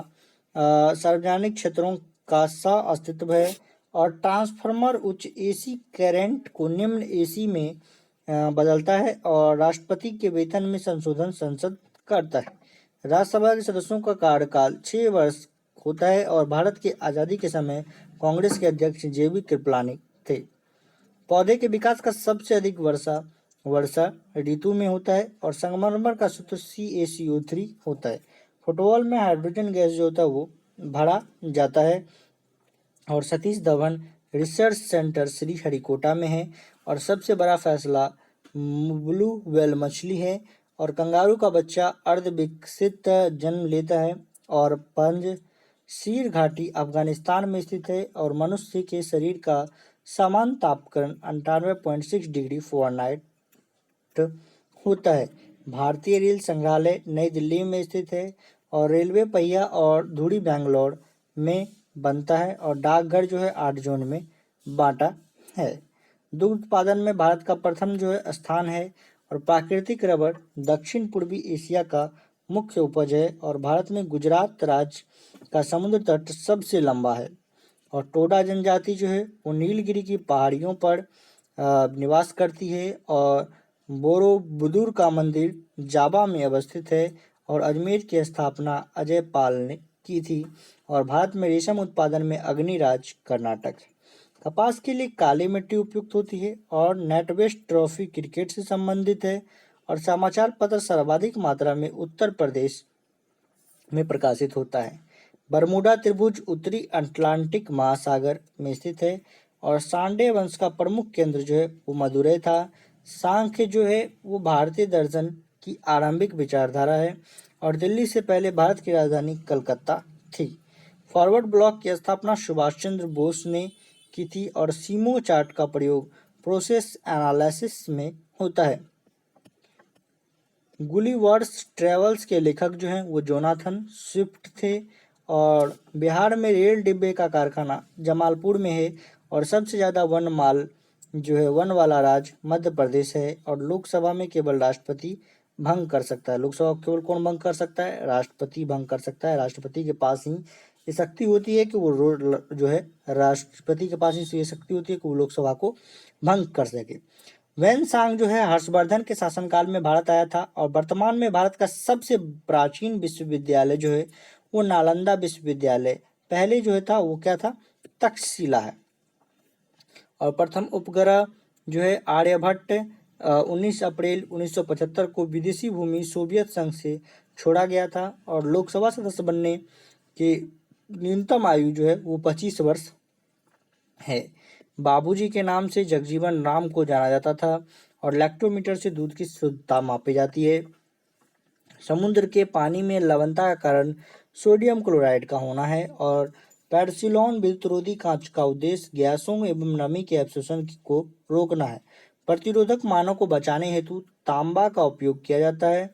सार्वजनिक क्षेत्रों का सह अस्तित्व है। और ट्रांसफार्मर उच्च एसी करंट को निम्न एसी में बदलता है और राष्ट्रपति के वेतन में संशोधन संसद करता है। राज्यसभा के सदस्यों का कार्यकाल 6 वर्ष होता है और भारत की आज़ादी के समय कांग्रेस के अध्यक्ष जेबी कृपलानी थे। पौधे के विकास का सबसे अधिक वर्षा ऋतु में होता है और संगमरमर का सूत्र CaCO3 होता है। फुटबॉल में हाइड्रोजन गैस जो होता है वो भरा जाता है। और सतीश धवन रिसर्च सेंटर श्रीहरिकोटा में है। और सबसे बड़ा फैसला ब्लू व्हेल मछली है। और कंगारू का बच्चा अर्ध विकसित जन्म लेता है। और पंजशीर घाटी अफगानिस्तान में स्थित है। और मनुष्य के शरीर का सामान्य तापक्रम 98.6 डिग्री फ़ारेनहाइट होता है। भारतीय रेल संग्रहालय नई दिल्ली में स्थित है। और रेलवे पहिया और धुरी बेंगलोर में बनता है। और डाकघर जो है 8 जोन में बांटा है। दुग्ध उत्पादन में भारत का प्रथम जो है स्थान है। और प्राकृतिक रबर दक्षिण पूर्वी एशिया का मुख्य उपज है। और भारत में गुजरात राज्य का समुद्र तट सबसे लंबा है। और टोडा जनजाति जो है वो नीलगिरी की पहाड़ियों पर निवास करती है। और बोरोबुदुर का मंदिर जावा में अवस्थित है। और अजमेर की स्थापना अजय पाल ने की थी। और भारत में रेशम उत्पादन में अग्रणी राज्य कर्नाटक है। कपास के लिए काली मिट्टी उपयुक्त होती है। और नेटवेस्ट ट्रॉफी क्रिकेट से संबंधित है। और समाचार पत्र सर्वाधिक मात्रा में उत्तर प्रदेश में प्रकाशित होता है। बरमूडा त्रिभुज उत्तरी अटलांटिक महासागर में स्थित है। और सांडे वंश का प्रमुख केंद्र जो है वो मदुरै था। सांख्य जो है वो भारतीय दर्शन की आरंभिक विचारधारा है। और दिल्ली से पहले भारत की राजधानी कलकत्ता थी। फॉरवर्ड ब्लॉक की स्थापना सुभाष चंद्र बोस ने की थी। और सीमो चार्ट का प्रयोग प्रोसेस एनालिसिस में होता है। गुलिवर्स ट्रेवल्स के लेखक जो हैं वो जोनाथन स्विफ्ट थे। और बिहार में रेल डिब्बे का कारखाना जमालपुर में है। और सबसे ज़्यादा वन माल जो है वन वाला राज्य मध्य प्रदेश है। और लोकसभा में केवल राष्ट्रपति भंग कर सकता है। लोकसभा को केवल कौन भंग कर सकता है? राष्ट्रपति भंग कर सकता है। राष्ट्रपति के पास ही ये शक्ति होती है कि वो जो है राष्ट्रपति के पास ही ये शक्ति होती है कि वो लोकसभा को भंग कर सके। वैनसांग जो है हर्षवर्धन के शासनकाल में भारत आया था। और वर्तमान में भारत का सबसे प्राचीन विश्वविद्यालय जो है वो नालंदा विश्वविद्यालय पहले जो है था वो क्या था? तक्षशिला है। और प्रथम उपग्रह जो है आर्यभट्ट 19 अप्रैल 1975 को विदेशी भूमि सोवियत संघ से छोड़ा गया था। और लोकसभा सदस्य बनने की न्यूनतम आयु जो है वो 25 वर्ष है। बाबूजी के नाम से जगजीवन राम को जाना जाता था। और लैक्टोमीटर से दूध की शुद्धता मापी जाती है। समुद्र के पानी में लवणता का कारण सोडियम क्लोराइड का होना है। और पैरसिलॉन विद्युतरोधी कांच का उद्देश्य गैसों एवं नमी के अवशोषण को रोकना है। प्रतिरोधक मानों को बचाने हेतु तांबा का उपयोग किया जाता है।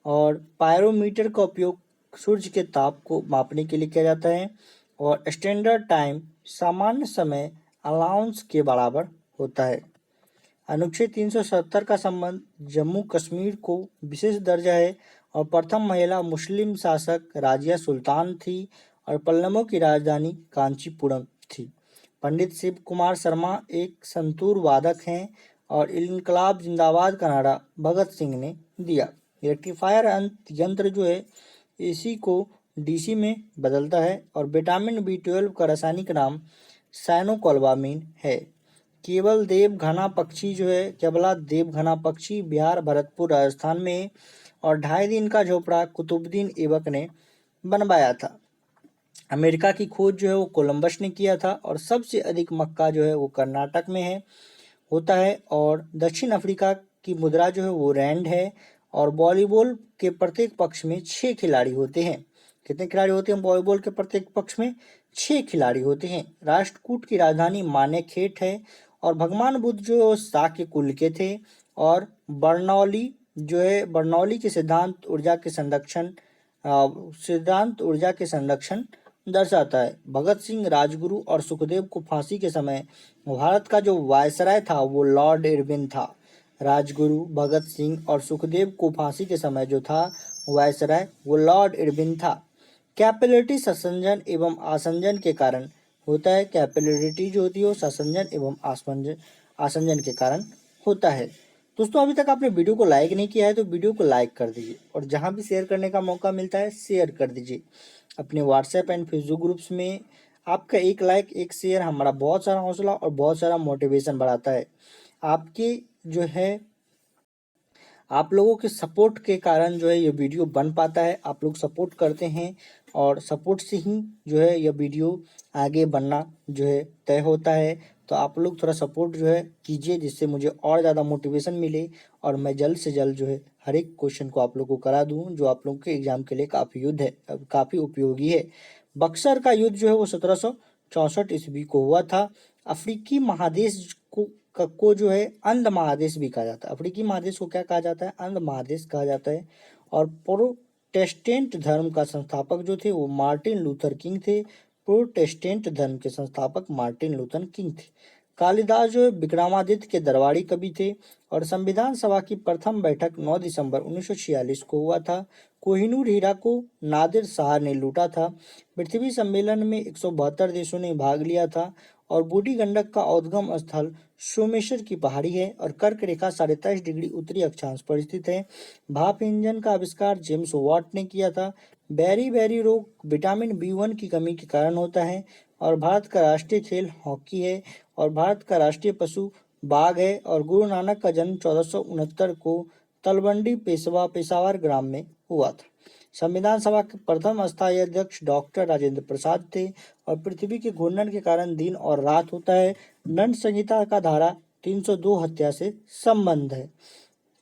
और पायरोमीटर का उपयोग सूर्य के ताप को मापने के लिए किया जाता है। और स्टैंडर्ड टाइम सामान्य समय अलाउंस के बराबर होता है। अनुच्छेद 370 का संबंध जम्मू कश्मीर को विशेष दर्जा है। और प्रथम महिला मुस्लिम शासक राजिया सुल्तान थी। और पल्लवों की राजधानी कांचीपुरम थी। पंडित शिव कुमार शर्मा एक संतूर वादक हैं। और इनकलाब जिंदाबाद का नारा भगत सिंह ने दिया। रेक्टिफायर यंत्र जो है एसी को डीसी में बदलता है। और विटामिन B12 का रासायनिक नाम साइनोकोबालामिन है। केवला देव घना पक्षी जो है केवला देव घना पक्षी बिहार भरतपुर राजस्थान में है। और 2.5 दिन का झोपड़ा कुतुबुद्दीन ऐबक ने बनवाया था। अमेरिका की खोज जो है वो कोलंबस ने किया था। और सबसे अधिक मक्का जो है वो कर्नाटक में है होता है। और दक्षिण अफ्रीका की मुद्रा जो है वो रैंड है। और वॉलीबॉल के प्रत्येक पक्ष में 6 खिलाड़ी होते हैं। कितने खिलाड़ी होते हैं वॉलीबॉल के प्रत्येक पक्ष में? 6 खिलाड़ी होते हैं। राष्ट्रकूट की राजधानी मानेकशॉट है। और भगवान बुद्ध जो शाक्य कुल के थे। और बर्नौली जो है बर्नौली के सिद्धांत ऊर्जा के संरक्षण दर्शाता है। भगत सिंह, राजगुरु और सुखदेव को फांसी के समय भारत का जो वायसराय था वो लॉर्ड इरविन था। राजगुरु, भगत सिंह और सुखदेव को फांसी के समय जो था वायसराय वो लॉर्ड इरविन था। कैपिलरिटी संसंजन एवं आसंजन के कारण होता है। कैपिलरिटी जो होती है वो संसंजन एवं आसंजन के कारण होता है। दोस्तों, अभी तक आपने वीडियो को लाइक नहीं किया है तो वीडियो को लाइक कर दीजिए और जहां भी शेयर करने का मौका मिलता है शेयर कर दीजिए। अपने व्हाट्सएप एंड फेसबुक ग्रुप्स में आपका एक लाइक, एक शेयर हमारा बहुत सारा हौसला और बहुत सारा मोटिवेशन बढ़ाता है। आपके जो है आप लोगों के सपोर्ट के कारण जो है ये वीडियो बन पाता है। आप लोग सपोर्ट करते हैं और सपोर्ट से ही जो है यह वीडियो आगे बढ़ना जो है तय होता है। तो आप लोग थोड़ा सपोर्ट जो है कीजिए जिससे मुझे और ज़्यादा मोटिवेशन मिले और मैं जल्द से जल्द जो है हर एक क्वेश्चन को आप लोग को करा दूं जो आप लोग के एग्जाम के लिए काफ़ी उपयोगी है। बक्सर का युद्ध जो है वो 1764 ईस्वी को हुआ था। अफ्रीकी महादेश को जो है अंध महादेश भी कहा जाता है। अफ्रीकी महादेश को क्या कहा जाता है? अंध महादेश कहा जाता है। और प्रोटेस्टेंट धर्म का संस्थापक जो थे वो मार्टिन लूथर किंग थे। प्रोटेस्टेंट धर्म के संस्थापक मार्टिन लूथर किंग थे। कालिदास जो है विक्रमादित्य के दरबारी कवि थे। और संविधान सभा की प्रथम बैठक 9 दिसंबर 1946 को हुआ था। कोहिनूर हीरा को नादिर शाह ने लूटा था। पृथ्वी सम्मेलन में 172 देशों ने भाग लिया था। और बूढ़ी गंडक का उद्गम स्थल सोमेश्वर की पहाड़ी है और कर्क रेखा 23.5 डिग्री उत्तरी अक्षांश पर स्थित है। भाप इंजन का आविष्कार जेम्स वाट ने किया था। बेरी रोग विटामिन B1 की कमी के कारण होता है। और भारत का राष्ट्रीय खेल हॉकी है। और भारत का राष्ट्रीय पशु बाघ है। और गुरु नानक का जन्म 1469 को तलवंडी पेशावर ग्राम में हुआ था। संविधान सभा के प्रथम स्थायी अध्यक्ष डॉक्टर राजेंद्र प्रसाद थे। और पृथ्वी के घूर्णन के कारण दिन और रात होता है। दंड संहिता का धारा 302 हत्या से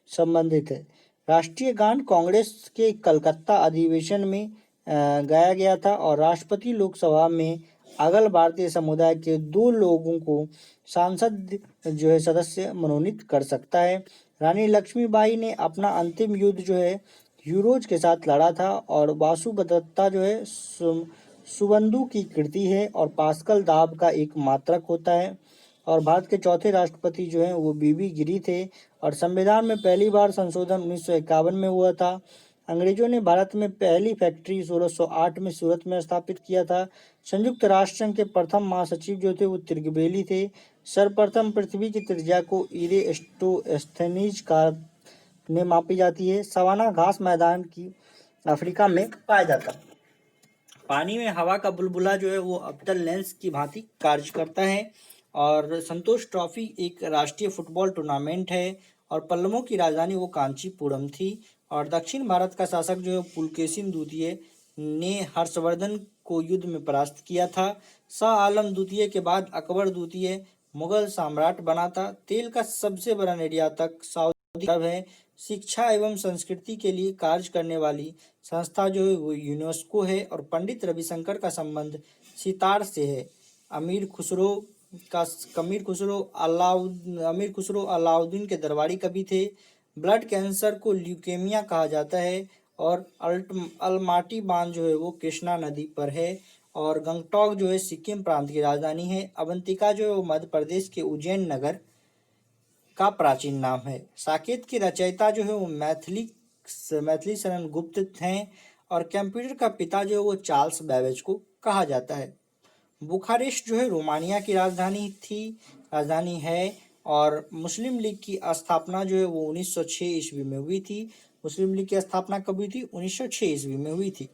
संबंधित है। राष्ट्रीय गान कांग्रेस के कलकत्ता अधिवेशन में गाया गया था। और राष्ट्रपति लोकसभा में अगल भारतीय समुदाय के 2 लोगों को सांसद जो है सदस्य मनोनीत कर सकता है। रानी लक्ष्मीबाई ने अपना अंतिम युद्ध जो है यूरोज के साथ लड़ा था। और वासुदत्ता जो है सुबंधु की कृति है और पास्कल दाब का एक मात्रक होता है। और भारत के चौथे राष्ट्रपति जो हैं वो बीबी गिरी थे। और संविधान में पहली बार संशोधन 1951 में हुआ था। अंग्रेजों ने भारत में पहली फैक्ट्री 1608 में सूरत में स्थापित किया था। संयुक्त राष्ट्र संघ के प्रथम महासचिव जो थे वो त्रिगबेली थे। सर्वप्रथम पृथ्वी की त्रिज्या को इरेस्टोस्थेनीज का में मापी जाती है। सवाना घास मैदान की अफ्रीका में पाया जाता है। पानी में हवा का बुलबुला जो है वो अवतल लेंस की भांति कार्य करता है। और संतोष ट्रॉफी एक राष्ट्रीय फुटबॉल टूर्नामेंट है। और पल्लवों की राजधानी वो कांचीपुरम थी। और दक्षिण भारत का शासक जो है पुलकेशिन द्वितीय ने हर्षवर्धन को युद्ध में परास्त किया था। शाह आलम द्वितीय के बाद अकबर द्वितीय मुगल सम्राट बना था। तेल का सबसे बड़ा निर्यातक सऊदी अरब है। शिक्षा एवं संस्कृति के लिए कार्य करने वाली संस्था जो है वो यूनेस्को है। और पंडित रविशंकर का संबंध सितार से है। अमीर खुसरो अलाउद्दीन के दरबारी कवि थे। ब्लड कैंसर को ल्यूकेमिया कहा जाता है। और अलमाटी बांध जो है वो कृष्णा नदी पर है। और गंगटोक जो है सिक्किम प्रांत की राजधानी है। अवंतिका जो है वो मध्य प्रदेश के उज्जैन नगर का प्राचीन नाम है। साकेत के रचयिता जो है वो मैथिली शरण गुप्त हैं। और कंप्यूटर का पिता जो है वो चार्ल्स बैबेज को कहा जाता है। बुखारेस्ट जो है रोमानिया की राजधानी है। और मुस्लिम लीग की स्थापना जो है वो 1906 ईस्वी में हुई थी। मुस्लिम लीग की स्थापना कब हुई थी? 1906 ईस्वी में हुई थी।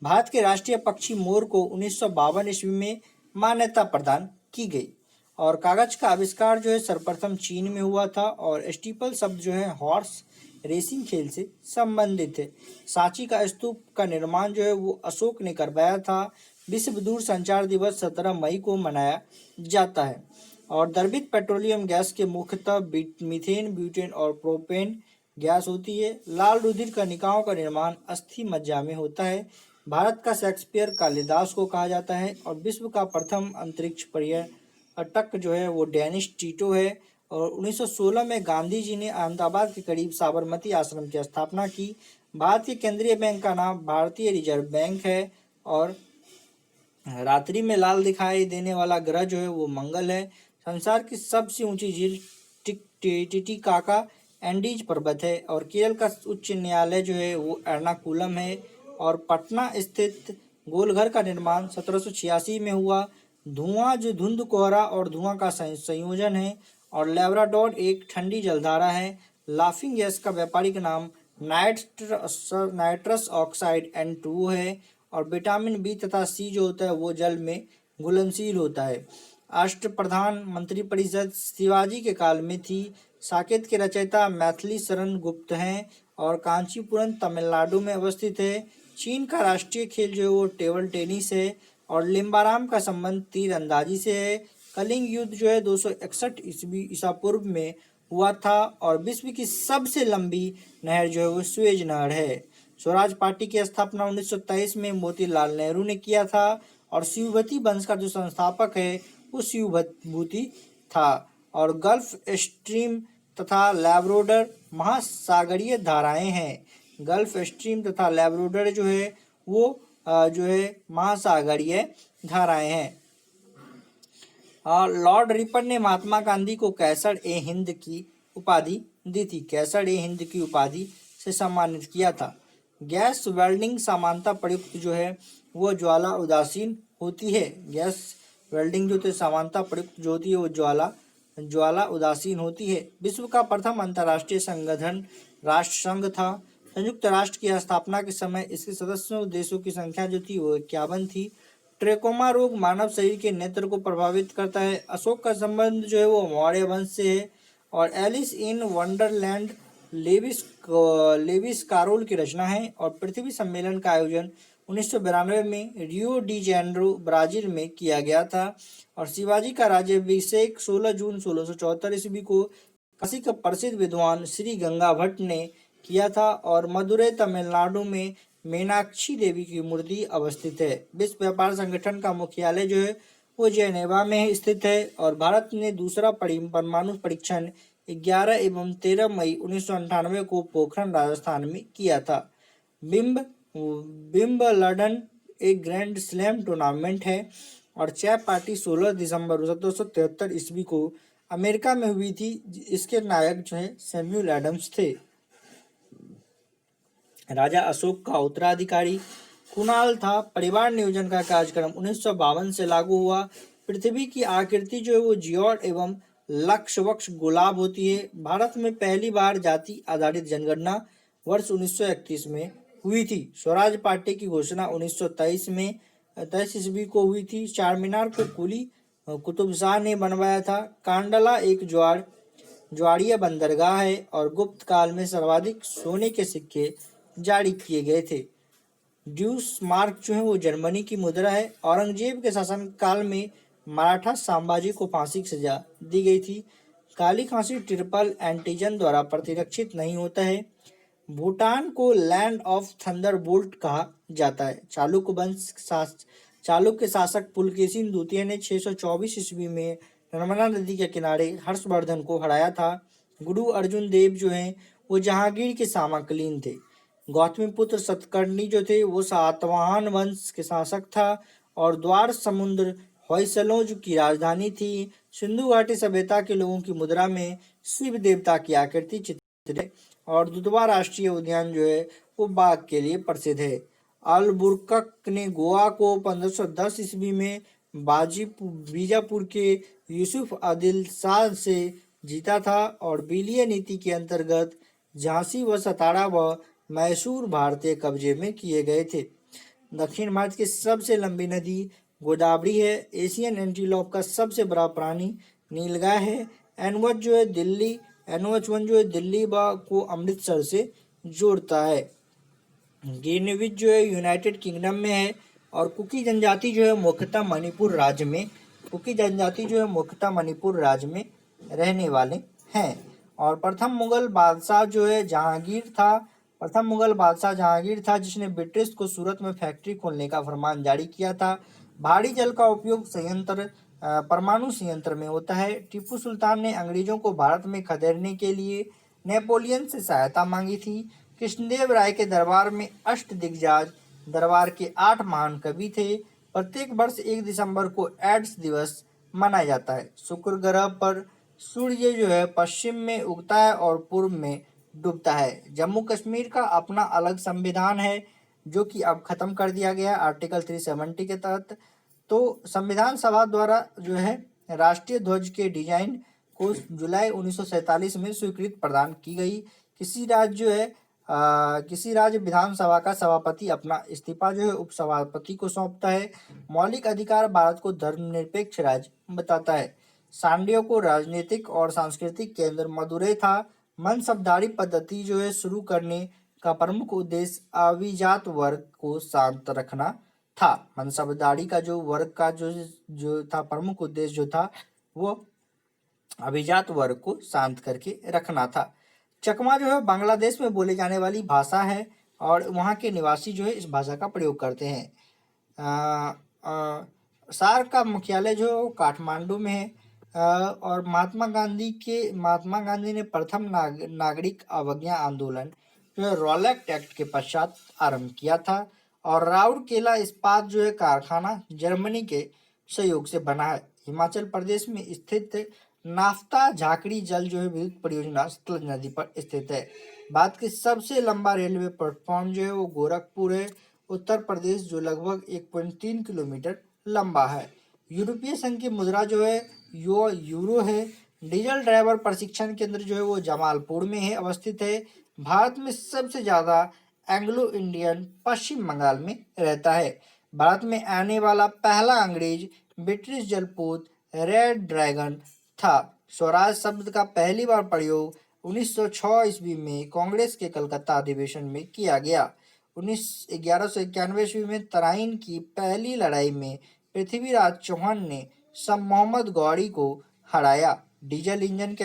भारत के राष्ट्रीय पक्षी मोर को 1952 ईस्वी में मान्यता प्रदान की गई। और कागज का आविष्कार जो है सर्वप्रथम चीन में हुआ था। और स्टीपल शब्द जो है हॉर्स रेसिंग खेल से संबंधित है। सांची का स्तूप का निर्माण जो है वो अशोक ने करवाया था। विश्व दूर संचार दिवस 17 मई को मनाया जाता है। और द्रवित पेट्रोलियम गैस के मुख्यतः मीथेन, ब्यूटेन और प्रोपेन गैस होती है। लाल रुधिर कणिकाओं का निर्माण अस्थि मज्जा में होता है। भारत का शेक्सपियर कालिदास को कहा जाता है। और विश्व का प्रथम अंतरिक्ष पर्यटक जो है वो डेनिस टीटो है। और 1916 में गांधी जी ने अहमदाबाद के करीब साबरमती आश्रम की स्थापना की। भारतीय केंद्रीय बैंक का नाम भारतीय रिजर्व बैंक है। और रात्रि में लाल दिखाई देने वाला ग्रह जो है वो मंगल है। संसार की सबसे ऊंची झील टिटिकाका एंडीज पर्वत है। और केरल का उच्च न्यायालय जो है वो एर्नाकुलम है। और पटना स्थित गोलघर का निर्माण 1786 में हुआ। धुआं जो धुंध कोहरा और धुआं का संयोजन है। और लेब्राडोर एक ठंडी जलधारा है। लाफिंग गैस का व्यापारिक नाम नाइट्रस ऑक्साइड N2 है। और विटामिन बी तथा सी जो होता है वो जल में घुलनशील होता है। अष्टप्रधान मंत्रिपरिषद शिवाजी के काल में थी। साकेत के रचयिता मैथिली शरण गुप्त हैं। और कांचीपुरम तमिलनाडु में अवस्थित है। चीन का राष्ट्रीय खेल जो है वो टेबल टेनिस है। और लिम्बाराम का संबंध तीरंदाजी से है। कलिंग युद्ध जो है 261 ईसा पूर्व में हुआ था। और विश्व की सबसे लंबी नहर जो है वो स्वेज नहर है। स्वराज पार्टी की स्थापना 1923 में मोतीलाल नेहरू ने किया था। और शिवभूति वंश का जो संस्थापक है वो शिवभूति था। और गल्फ स्ट्रीम तथा लैब्राडोर महासागरीय धाराएं हैं। गल्फ स्ट्रीम तथा लैब्राडोर जो है वो जो है महासागरीय धाराएं हैं। और लॉर्ड रिपन ने महात्मा गांधी को कैसर ए हिंद की उपाधि दी थी। कैसर ए हिंद की उपाधि से सम्मानित किया था। गैस वेल्डिंग समानता प्रयुक्त जो है वो ज्वाला उदासीन होती है। गैस वेल्डिंग जो समानता प्रयुक्त जो होती है वो ज्वाला उदासीन होती है। विश्व का प्रथम अंतर्राष्ट्रीय संगठन राष्ट्र संघ था। संयुक्त राष्ट्र की स्थापना के समय इसके सदस्यों देशों की संख्या जो थी वो 51 थी। ट्रेकोमा रोग मानव शरीर के नेत्र को प्रभावित करता है। अशोक का संबंध जो है वो मौर्य वंश से है। और Alice in Wonderland Lewis Carroll की रचना है। और पृथ्वी सम्मेलन का आयोजन 1992 में रियो डी जेनेरो ब्राजील में किया गया था। और शिवाजी का राज्याभिषेक 16 जून 1674 ईस्वी को काशी का प्रसिद्ध विद्वान श्री गंगा भट्ट ने किया था। और मदुरै तमिलनाडु में मीनाक्षी देवी की मूर्ति अवस्थित है। विश्व व्यापार संगठन का मुख्यालय जो है वो जेनेवा में स्थित है। और भारत ने दूसरा परमाणु परीक्षण 11 एवं 13 मई 1998 को पोखरण राजस्थान में किया था। विंबलडन एक ग्रैंड स्लैम टूर्नामेंट है। और चाय पार्टी 16 दिसंबर 1773 ईस्वी को अमेरिका में हुई थी। इसके नायक जो है सैमुअल एडम्स थे। राजा अशोक का उत्तराधिकारी कुणाल था। परिवार नियोजन का कार्यक्रम 1952 से लागू हुआ। पृथ्वी की आकृति जो है वो जियोड एवं लक्षवक्ष गुलाब होती है। भारत में पहली बार जाति आधारित जनगणना वर्ष 1931 में हुई थी। स्वराज पार्टी की घोषणा 1923 ईस्वी को हुई थी। चार मीनार को कुली कुतुब शाह ने बनवाया था। कांडला एक ज्वारीय बंदरगाह है। और गुप्त काल में सर्वाधिक सोने के सिक्के जारी किए गए थे। ड्यूस मार्क जो है वो जर्मनी की मुद्रा है। औरंगजेब के शासन काल में मराठा साम्राज्य को फांसी की सजा दी गई थी। काली खांसी ट्रिपल एंटीजन द्वारा प्रतिरक्षित नहीं होता है। भूटान को लैंड ऑफ थंडरबोल्ट कहा जाता है। चालुक्य शासक पुलकेशिन द्वितीय ने 624 ईस्वी में नर्मदा नदी के किनारे हर्षवर्धन को हराया था। गुरु अर्जुन देव जो हैं वो जहांगीर के समकालीन थे। गौतमीपुत्र सतकर्णी जो थे वो सातवाहन वंश के शासक था। और द्वार समुद्र होयसलों की राजधानी थी। सिंधु घाटी सभ्यता के लोगों की मुद्रा में शिव देवता की आकृति चित्रित है। और दुधवा राष्ट्रीय उद्यान जो है वो बाघ के लिए प्रसिद्ध है। अलबुर्कक ने गोवा को 1510 ईस्वी में बीजापुर के यूसुफ आदिल शाह से जीता था। और बिलिय नीति के अंतर्गत झांसी व सतारा व मैसूर भारतीय कब्जे में किए गए थे। दक्षिण भारत की सबसे लंबी नदी गोदावरी है। एशियन एंटीलोप का सबसे बड़ा प्राणी नीलगाय है। एनवच जो है दिल्ली NH1 जो है दिल्ली को अमृतसर से जोड़ता है। गिनविच जो है यूनाइटेड किंगडम में है। और कुकी जनजाति जो है मुख्यतः मणिपुर राज्य में रहने वाले हैं। और प्रथम मुगल बादशाह जो है जहांगीर था जिसने ब्रिटिश को सूरत में फैक्ट्री खोलने का फरमान जारी किया था। भारी जल का उपयोग परमाणु संयंत्र में होता है। टीपू सुल्तान ने अंग्रेजों को भारत में खदेड़ने के लिए नेपोलियन से सहायता मांगी थी। कृष्णदेव राय के दरबार में अष्टदिग्गज दरबार के 8 महान कवि थे। प्रत्येक वर्ष 1 दिसंबर को एड्स दिवस मनाया जाता है। शुक्र ग्रह पर सूर्य जो है पश्चिम में उगता है और पूर्व में डूबता है। जम्मू कश्मीर का अपना अलग संविधान है जो कि अब खत्म कर दिया गया आर्टिकल 370 के तहत। तो संविधान सभा द्वारा जो है राष्ट्रीय ध्वज के डिजाइन को जुलाई 1947 में स्वीकृति प्रदान की गई। किसी राज्य जो है किसी राज्य विधानसभा का सभापति अपना इस्तीफा जो है उपसभापति को सौंपता है। मौलिक अधिकार भारत को धर्मनिरपेक्ष राज्य बताता है। सांडियों को राजनीतिक और सांस्कृतिक केंद्र मदुरै था। मनसबदारी पद्धति जो है शुरू करने का प्रमुख उद्देश्य अभिजात वर्ग को शांत रखना था। मनसबदारी का जो वर्ग का जो था प्रमुख उद्देश्य जो था वो अभिजात वर्ग को शांत करके रखना था। चकमा जो है बांग्लादेश में बोले जाने वाली भाषा है और वहाँ के निवासी जो है इस भाषा का प्रयोग करते हैं। सार्क का मुख्यालय जो है वो काठमांडू में है। और महात्मा गांधी ने प्रथम नागरिक अवज्ञा आंदोलन जो है रॉलेट एक्ट के पश्चात आरंभ किया था। और राउरकेला इस्पात जो है कारखाना जर्मनी के सहयोग से बना है। हिमाचल प्रदेश में स्थित नाफ्ता झाकड़ी जल जो है विद्युत परियोजना सतलज नदी पर स्थित है। भारत के सबसे लंबा रेलवे प्लेटफॉर्म जो है वो गोरखपुर है, उत्तर प्रदेश, जो लगभग 1.3 किलोमीटर लंबा है। यूरोपीय संघ की मुद्रा जो है यूरो है। डीजल ड्राइवर प्रशिक्षण केंद्र जो है वो जमालपुर में है अवस्थित है। भारत में सबसे ज्यादा एंग्लो इंडियन पश्चिम बंगाल में रहता है। भारत में आने वाला पहला अंग्रेज ब्रिटिश जलपोत रेड ड्रैगन था। स्वराज शब्द का पहली बार प्रयोग 1906 ईस्वी में कांग्रेस के कलकत्ता अधिवेशन में किया गया। 1191 ईस्वी में तराइन की पहली लड़ाई में पृथ्वीराज चौहान ने सर मोहम्मद गौरी को हराया। डीजल इंजन के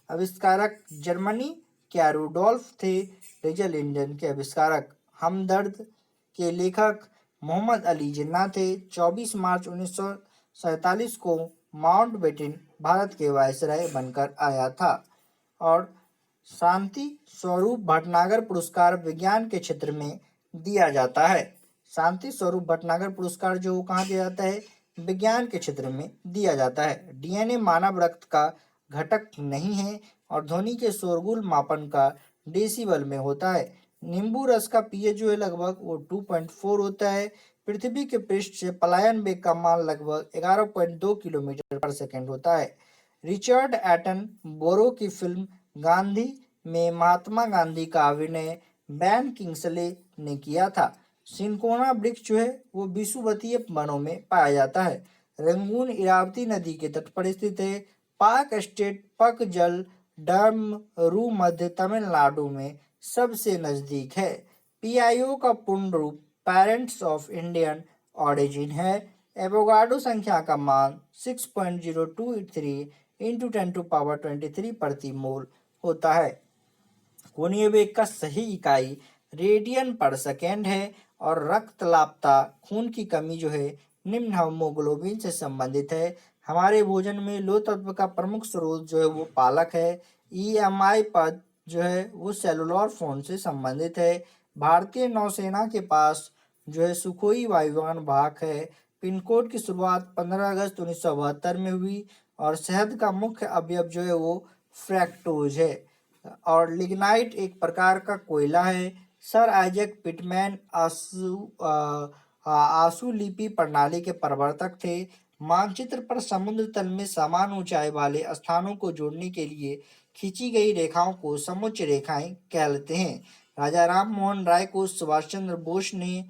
आविष्कारक जर्मनी के रूडोल्फ थे। डीजल इंजन के आविष्कारक हमदर्द के लेखक मोहम्मद अली जिन्ना थे। 24 मार्च 1947 को माउंटबेटन भारत के वायसराय बनकर आया था। और शांति स्वरूप भटनागर पुरस्कार विज्ञान के क्षेत्र में दिया जाता है। शांति स्वरूप भटनागर पुरस्कार जो कहाँ दिया जाता है? विज्ञान के क्षेत्र में दिया जाता है। डीएनए मानव रक्त का घटक नहीं है और ध्वनि के शोरगुल मापन का डेसिबल में होता है। नींबू रस का पीएच जो है लगभग वो 2.4 होता है। पृथ्वी के पृष्ठ से पलायन वेग का मान लगभग 11.2 किलोमीटर पर सेकंड होता है। रिचर्ड एटन बोरो की फिल्म गांधी में महात्मा गांधी का अभिनय बेन किंग्सले ने किया था। सिनकोना वृक्ष जो है वो विषुवतीय वनों में पाया जाता है। रंगून इरावती नदी के तट पर स्थित है। पार्क स्टेट पक जल डैम रू मध्य तमिलनाडु में सबसे नजदीक है। पीआईओ का पूर्ण रूप पेरेंट्स ऑफ इंडियन ऑरिजिन है। एवोगाड्रो संख्या का मान 6.023 इंटू 10⁻23 प्रति मोल होता है। कोणीय वेग का सही इकाई रेडियन पर सेकेंड है। और रक्तलापता खून की कमी जो है निम्न हीमोग्लोबिन से संबंधित है। हमारे भोजन में लोह तत्व का प्रमुख स्रोत जो है वो पालक है। ईएमआई पद जो है वो सेलुलर फोन से संबंधित है। भारतीय नौसेना के पास जो है सुखोई वायुयान वाहक है। पिन कोड की शुरुआत 15 अगस्त 1972 में हुई। और शहद का मुख्य अवयव जो है वो फ्रैक्टोज है। और लिग्नाइट एक प्रकार का कोयला है। सर आइजैक पिटमैन आशुलिपि प्रणाली के प्रवर्तक थे। मानचित्र पर समुद्र तल में समान ऊंचाई वाले स्थानों को जोड़ने के लिए खींची गई रेखाओं को समुच्च रेखाएं कहते हैं। राजा राम मोहन राय को सुभाष चंद्र बोस ने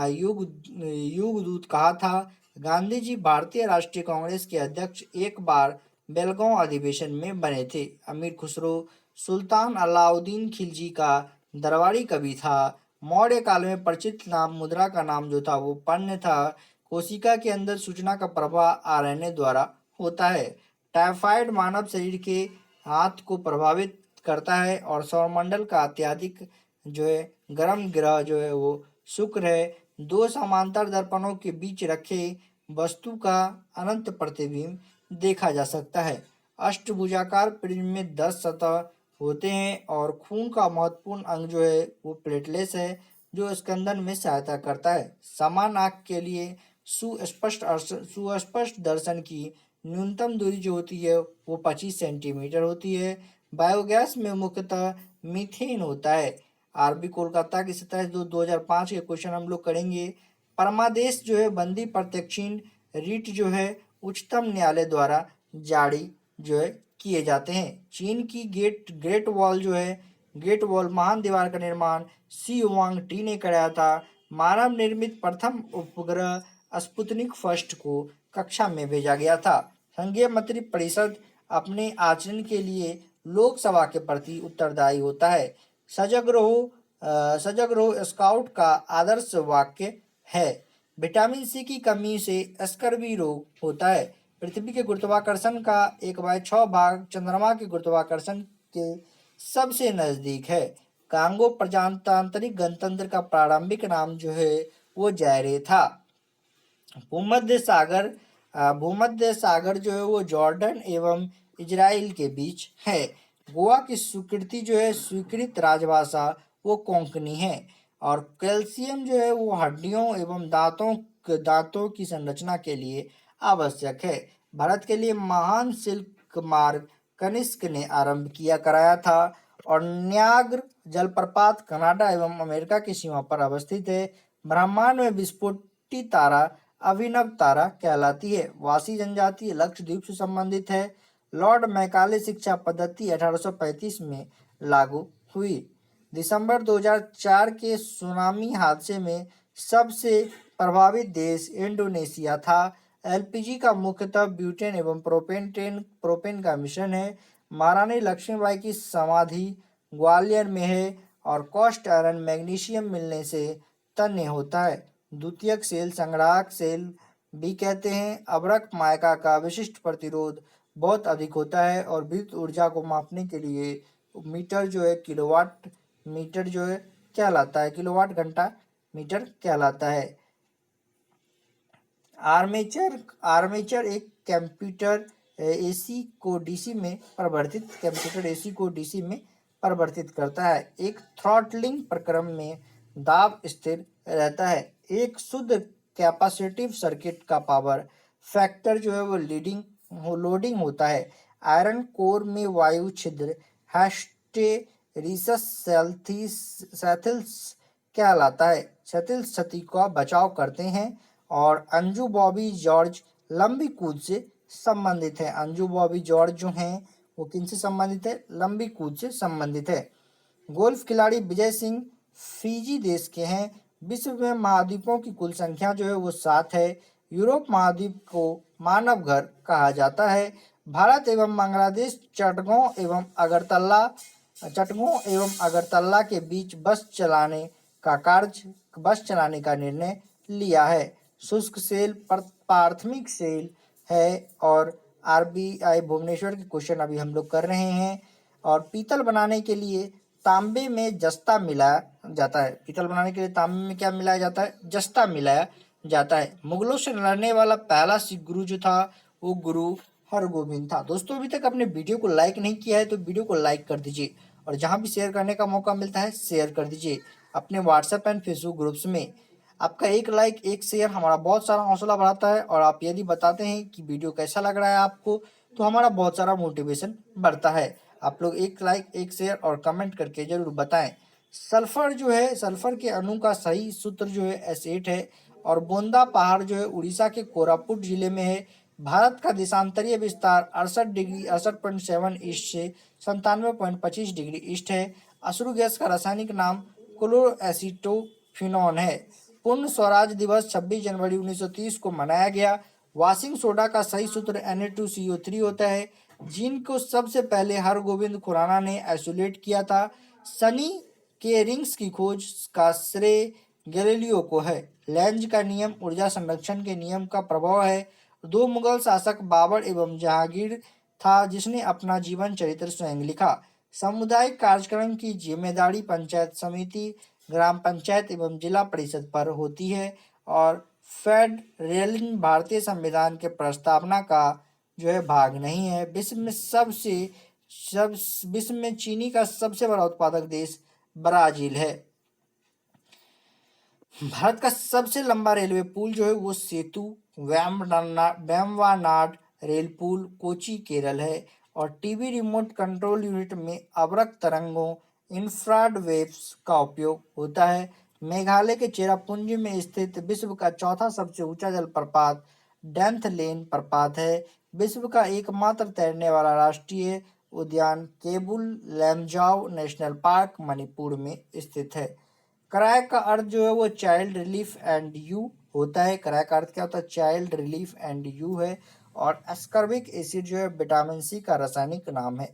युग दूत कहा था। गांधी जी भारतीय राष्ट्रीय कांग्रेस के अध्यक्ष एक बार बेलगांव अधिवेशन में बने थे। अमीर खुसरो सुल्तान अलाउद्दीन खिलजी का दरबारी कवि था। मौर्य काल में परिचित नाम मुद्रा का नाम जो था वो पण्य था। कोशिका के अंदर सूचना का प्रवाह आरएनए द्वारा होता है। टाइफाइड मानव शरीर के हाथ को प्रभावित करता है। और सौरमंडल का अत्यधिक जो है गर्म ग्रह जो है वो शुक्र है। दो समांतर दर्पणों के बीच रखे वस्तु का अनंत प्रतिबिंब देखा जा सकता है। अष्टभुजाकार प्रिज्म में 10 सतह होते हैं। और खून का महत्वपूर्ण अंग जो है वो प्लेटलेट्स है जो स्कंदन में सहायता करता है। समान आंख के लिए सुस्पष्ट दर्शन की न्यूनतम दूरी जो होती है वो 25 सेंटीमीटर होती है। बायोगैस में मुख्यतः मीथेन होता है। आरबी कोलकाता की 27/2/2005 के क्वेश्चन हम लोग करेंगे। परमादेश जो है बंदी प्रत्यक्षीन रीट जो है उच्चतम न्यायालय द्वारा जारी जो है किए जाते हैं। चीन की ग्रेट वॉल जो है ग्रेट वॉल महान दीवार का निर्माण सी वांग टी ने कराया था। मानव निर्मित प्रथम उपग्रह स्पुतनिक फर्स्ट को कक्षा में भेजा गया था। संघीय मंत्री परिषद अपने आचरण के लिए लोकसभा के प्रति उत्तरदायी होता है। सजग रहो स्काउट का आदर्श वाक्य है। विटामिन सी की कमी से स्कर्वी रोग होता है। पृथ्वी के गुरुत्वाकर्षण का 1/6 भाग चंद्रमा के गुरुत्वाकर्षण के सबसे नजदीक है। कांगो प्रजातांत्रिक गणतंत्र का प्रारंभिक नाम जो है वो जायरे था। भूमध्य सागर जो है वो जॉर्डन एवं इजराइल के बीच है। गोवा की स्वीकृत राजभाषा वो कोंकणी है। और कैल्शियम जो है वो हड्डियों एवं दांतों की संरचना के लिए आवश्यक है। भारत के लिए महान सिल्क मार्ग कनिष्क ने आरंभ कराया था। और न्याग्र जलप्रपात कनाडा एवं अमेरिका की सीमा पर अवस्थित है। ब्रह्मांड में विस्फोटित तारा अभिनव तारा कहलाती है। वासी जनजाति लक्षद्वीप से संबंधित है। लॉर्ड मैकाले शिक्षा पद्धति 1835 में लागू हुई। दिसंबर 2004 के सुनामी हादसे में सबसे प्रभावित देश इंडोनेशिया था। एलपीजी का मुख्यतः ब्यूटेन एवं प्रोपेन का मिश्रण है। महारानी लक्ष्मीबाई की समाधि ग्वालियर में है। और कॉस्ट आयरन मैग्नीशियम मिलने से तन्य होता है। द्वितीयक सेल संग्राहक सेल भी कहते हैं। अभ्रक मायका का विशिष्ट प्रतिरोध बहुत अधिक होता है। और विद्युत ऊर्जा को मापने के लिए मीटर जो है किलोवाट मीटर जो है कहलाता है। किलोवाट घंटा मीटर कहलाता है। आर्मेचर एक कंप्यूटर एसी को डीसी में परिवर्तित करता है। एक थ्रॉटलिंग प्रक्रम में दाब स्थिर रहता है। एक शुद्ध कैपेसिटिव सर्किट का पावर फैक्टर जो है वो लोडिंग होता है। आयरन कोर में वायु छिद्र हिस्टेरिसिस सेथिल्स कहलाता है। सेथिल्स क्षति का बचाव करते हैं। और अंजू बॉबी जॉर्ज लंबी कूद से संबंधित है। अंजू बॉबी जॉर्ज जो हैं वो किनसे संबंधित है? लंबी कूद से संबंधित है। गोल्फ खिलाड़ी विजय सिंह फिजी देश के हैं। विश्व में महाद्वीपों की कुल संख्या जो है वो 7 है। यूरोप महाद्वीप को मानव घर कहा जाता है। भारत एवं बांग्लादेश चटगांव एवं अगरतला के बीच बस चलाने का निर्णय लिया है। शुष्क सेल प्राथमिक सेल है। और आरबीआई भुवनेश्वर के क्वेश्चन अभी हम लोग कर रहे हैं। और पीतल बनाने के लिए तांबे में जस्ता मिलाया जाता है। पीतल बनाने के लिए तांबे में क्या मिलाया जाता है? जस्ता मिलाया जाता है। मुगलों से लड़ने वाला पहला सिख गुरु जो था वो गुरु हरगोविंद था। दोस्तों अभी तक अपने वीडियो को लाइक नहीं किया है तो वीडियो को लाइक कर दीजिए। और जहां भी शेयर करने का मौका मिलता है शेयर कर दीजिए अपने व्हाट्सएप एंड फेसबुक ग्रुप्स में। आपका एक लाइक एक शेयर हमारा बहुत सारा हौसला बढ़ाता है। और आप यदि बताते हैं कि वीडियो कैसा लग रहा है आपको तो हमारा बहुत सारा मोटिवेशन बढ़ता है। आप लोग एक लाइक एक शेयर और कमेंट करके जरूर बताएं। सल्फर के अणु का सही सूत्र जो है S8 है। और बोंदा पहाड़ जो है उड़ीसा के कोरापुट जिले में है। भारत का देशांतरीय विस्तार 68.7 ईस्ट से 97.25 डिग्री ईस्ट है। अश्रु गैस का रासायनिक नाम क्लोरोएसिटोफिनॉन है। पूर्ण स्वराज दिवस 26 जनवरी 1930 को मनाया गया। वाशिंग सोडा का सही सूत्र Na2CO3 होता है। जिन को सबसे पहले हरगोविंद खुराना ने आइसोलेट किया था। शनि के रिंग्स की खोज का श्रेय गैलीलियो को है। लेंज का नियम ऊर्जा संरक्षण के नियम का प्रभाव है। 2 मुगल शासक बाबर एवं जहांगीर था जिसने अपना जीवन चरित्र स्वयं लिखा। सामुदायिक कार्यक्रम की जिम्मेदारी पंचायत समिति, ग्राम पंचायत एवं जिला परिषद पर होती है। और फेडरेलिज्म भारतीय संविधान के प्रस्तावना का जो है भाग नहीं है। विश्व में चीनी का सबसे बड़ा उत्पादक देश ब्राजील है। भारत का सबसे लंबा रेलवे पुल जो है वो सेतु वेम्बनाड रेल पुल कोची केरल है। और टीवी रिमोट कंट्रोल यूनिट में अवरक्त तरंगों इंफ्रारेड वेव्स का उपयोग होता है। मेघालय के चेरापूंजी में स्थित विश्व का चौथा सबसे ऊंचा जलप्रपात डेंथ लेन प्रपात है। विश्व का एकमात्र तैरने वाला राष्ट्रीय उद्यान cable Lamjao national park Manipur में स्थित है। क्राय का अर्थ जो है वो चाइल्ड रिलीफ एंड यू होता है। क्राय का अर्थ क्या होता है? चाइल्ड रिलीफ एंड यू है। और एस्कर्बिक एसिड जो है विटामिन सी का रासायनिक नाम है।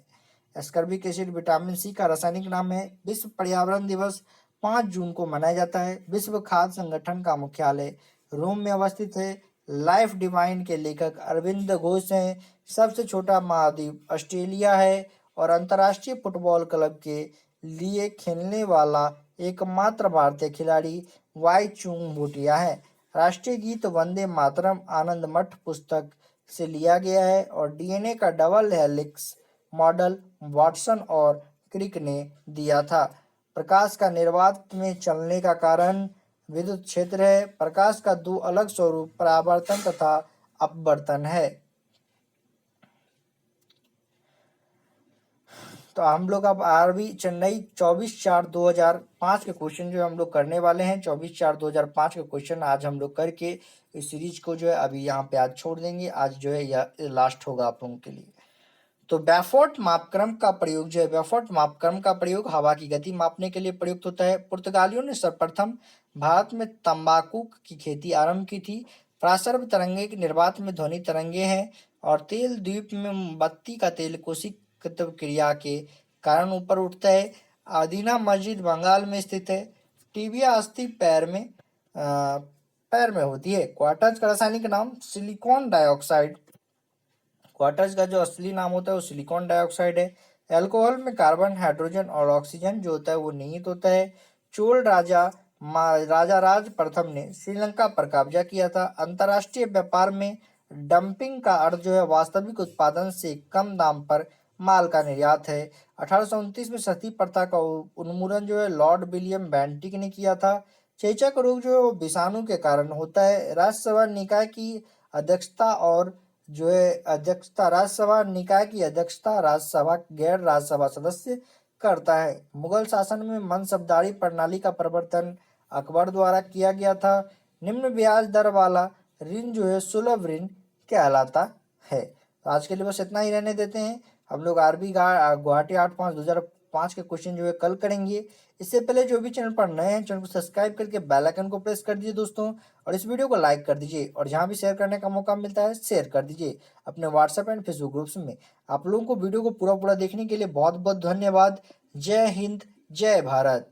एस्कर्बिक एसिड विटामिन सी का रासायनिक नाम है। विश्व पर्यावरण दिवस 5 जून को मनाया जाता है। विश्व खाद्य संगठन का मुख्यालय रोम में अवस्थित है। लाइफ डिवाइन के लेखक अरविंद घोष हैं। सबसे छोटा महाद्वीप ऑस्ट्रेलिया है। और अंतर्राष्ट्रीय फुटबॉल क्लब के लिए खेलने वाला एकमात्र भारतीय खिलाड़ी वाई चुंग भूटिया है। राष्ट्रीय गीत वंदे मातरम आनंद मठ पुस्तक से लिया गया है। और डीएनए का डबल हेलिक्स मॉडल वाटसन और क्रिक ने दिया था। प्रकाश का निर्वात में चलने का कारण विद्युत क्षेत्र है। प्रकाश का दो अलग स्वरूप परावर्तन तथा अपवर्तन है। तो हम लोग अब आरबी चेन्नई 24/4/2005 के क्वेश्चन जो हम लोग करने वाले हैं। 24/4/2005 के क्वेश्चन आज हम लोग करके इस सीरीज को जो है अभी यहाँ पे आज छोड़ देंगे। आज जो है यह लास्ट होगा आप लोगों के लिए। तो बेफोर्ट मापक्रम का प्रयोग जो है, बेफोर्ट मापक्रम का प्रयोग हवा की गति मापने के लिए प्रयुक्त होता है। पुर्तगालियों ने सर्वप्रथम भारत में तंबाकू की खेती आरंभ की थी। प्रासर्भ तरंगे की निर्वात में ध्वनि तरंगे हैं। और तेल द्वीप में बत्ती का तेल कोशिक क्रिया के कारण ऊपर उठता है। आदीना मस्जिद बंगाल में स्थित है। टीबिया अस्थि पैर में होती है। क्वार्टज का रासायनिक नाम सिलिकॉन डाइऑक्साइड। क्वार्टज का जो असली नाम होता है वो सिलिकॉन डाइऑक्साइड है। अल्कोहल में कार्बन हाइड्रोजन और ऑक्सीजन जो होता है वो निहित होता है। चोल राजा राज प्रथम ने श्रीलंका पर कब्जा किया था। अंतर्राष्ट्रीय व्यापार में डंपिंग का अर्थ जो है वास्तविक उत्पादन से कम दाम पर माल का निर्यात है। 1829 में सती प्रथा का उन्मूलन जो है लॉर्ड विलियम बेंटिक ने किया था। चेचक रोग जो है वो विषाणु के कारण होता है। राज्यसभा निकाय की अध्यक्षता और जो है अध्यक्षता राज्यसभा निकाय की अध्यक्षता राज्यसभा गैर राज्यसभा सदस्य करता है। मुगल शासन में मनसबदारी प्रणाली का प्रवर्तन अकबर द्वारा किया गया था। निम्न ब्याज दर वाला ऋण जो है सुलभ ऋण कहलाता है। तो आज के लिए बस इतना ही रहने देते हैं। हम लोग आरबी गुवाहाटी 8/5/2005 के क्वेश्चन जो है कल करेंगे। इससे पहले जो भी चैनल पर नए हैं चैनल को सब्सक्राइब करके बेल आइकन को प्रेस कर दीजिए दोस्तों। और इस वीडियो को लाइक कर दीजिए और जहां भी शेयर करने का मौका मिलता है शेयर कर दीजिए अपने व्हाट्सएप एंड फेसबुक ग्रुप्स में। आप लोगों को वीडियो को पूरा पूरा देखने के लिए बहुत बहुत धन्यवाद। जय हिंद, जय भारत।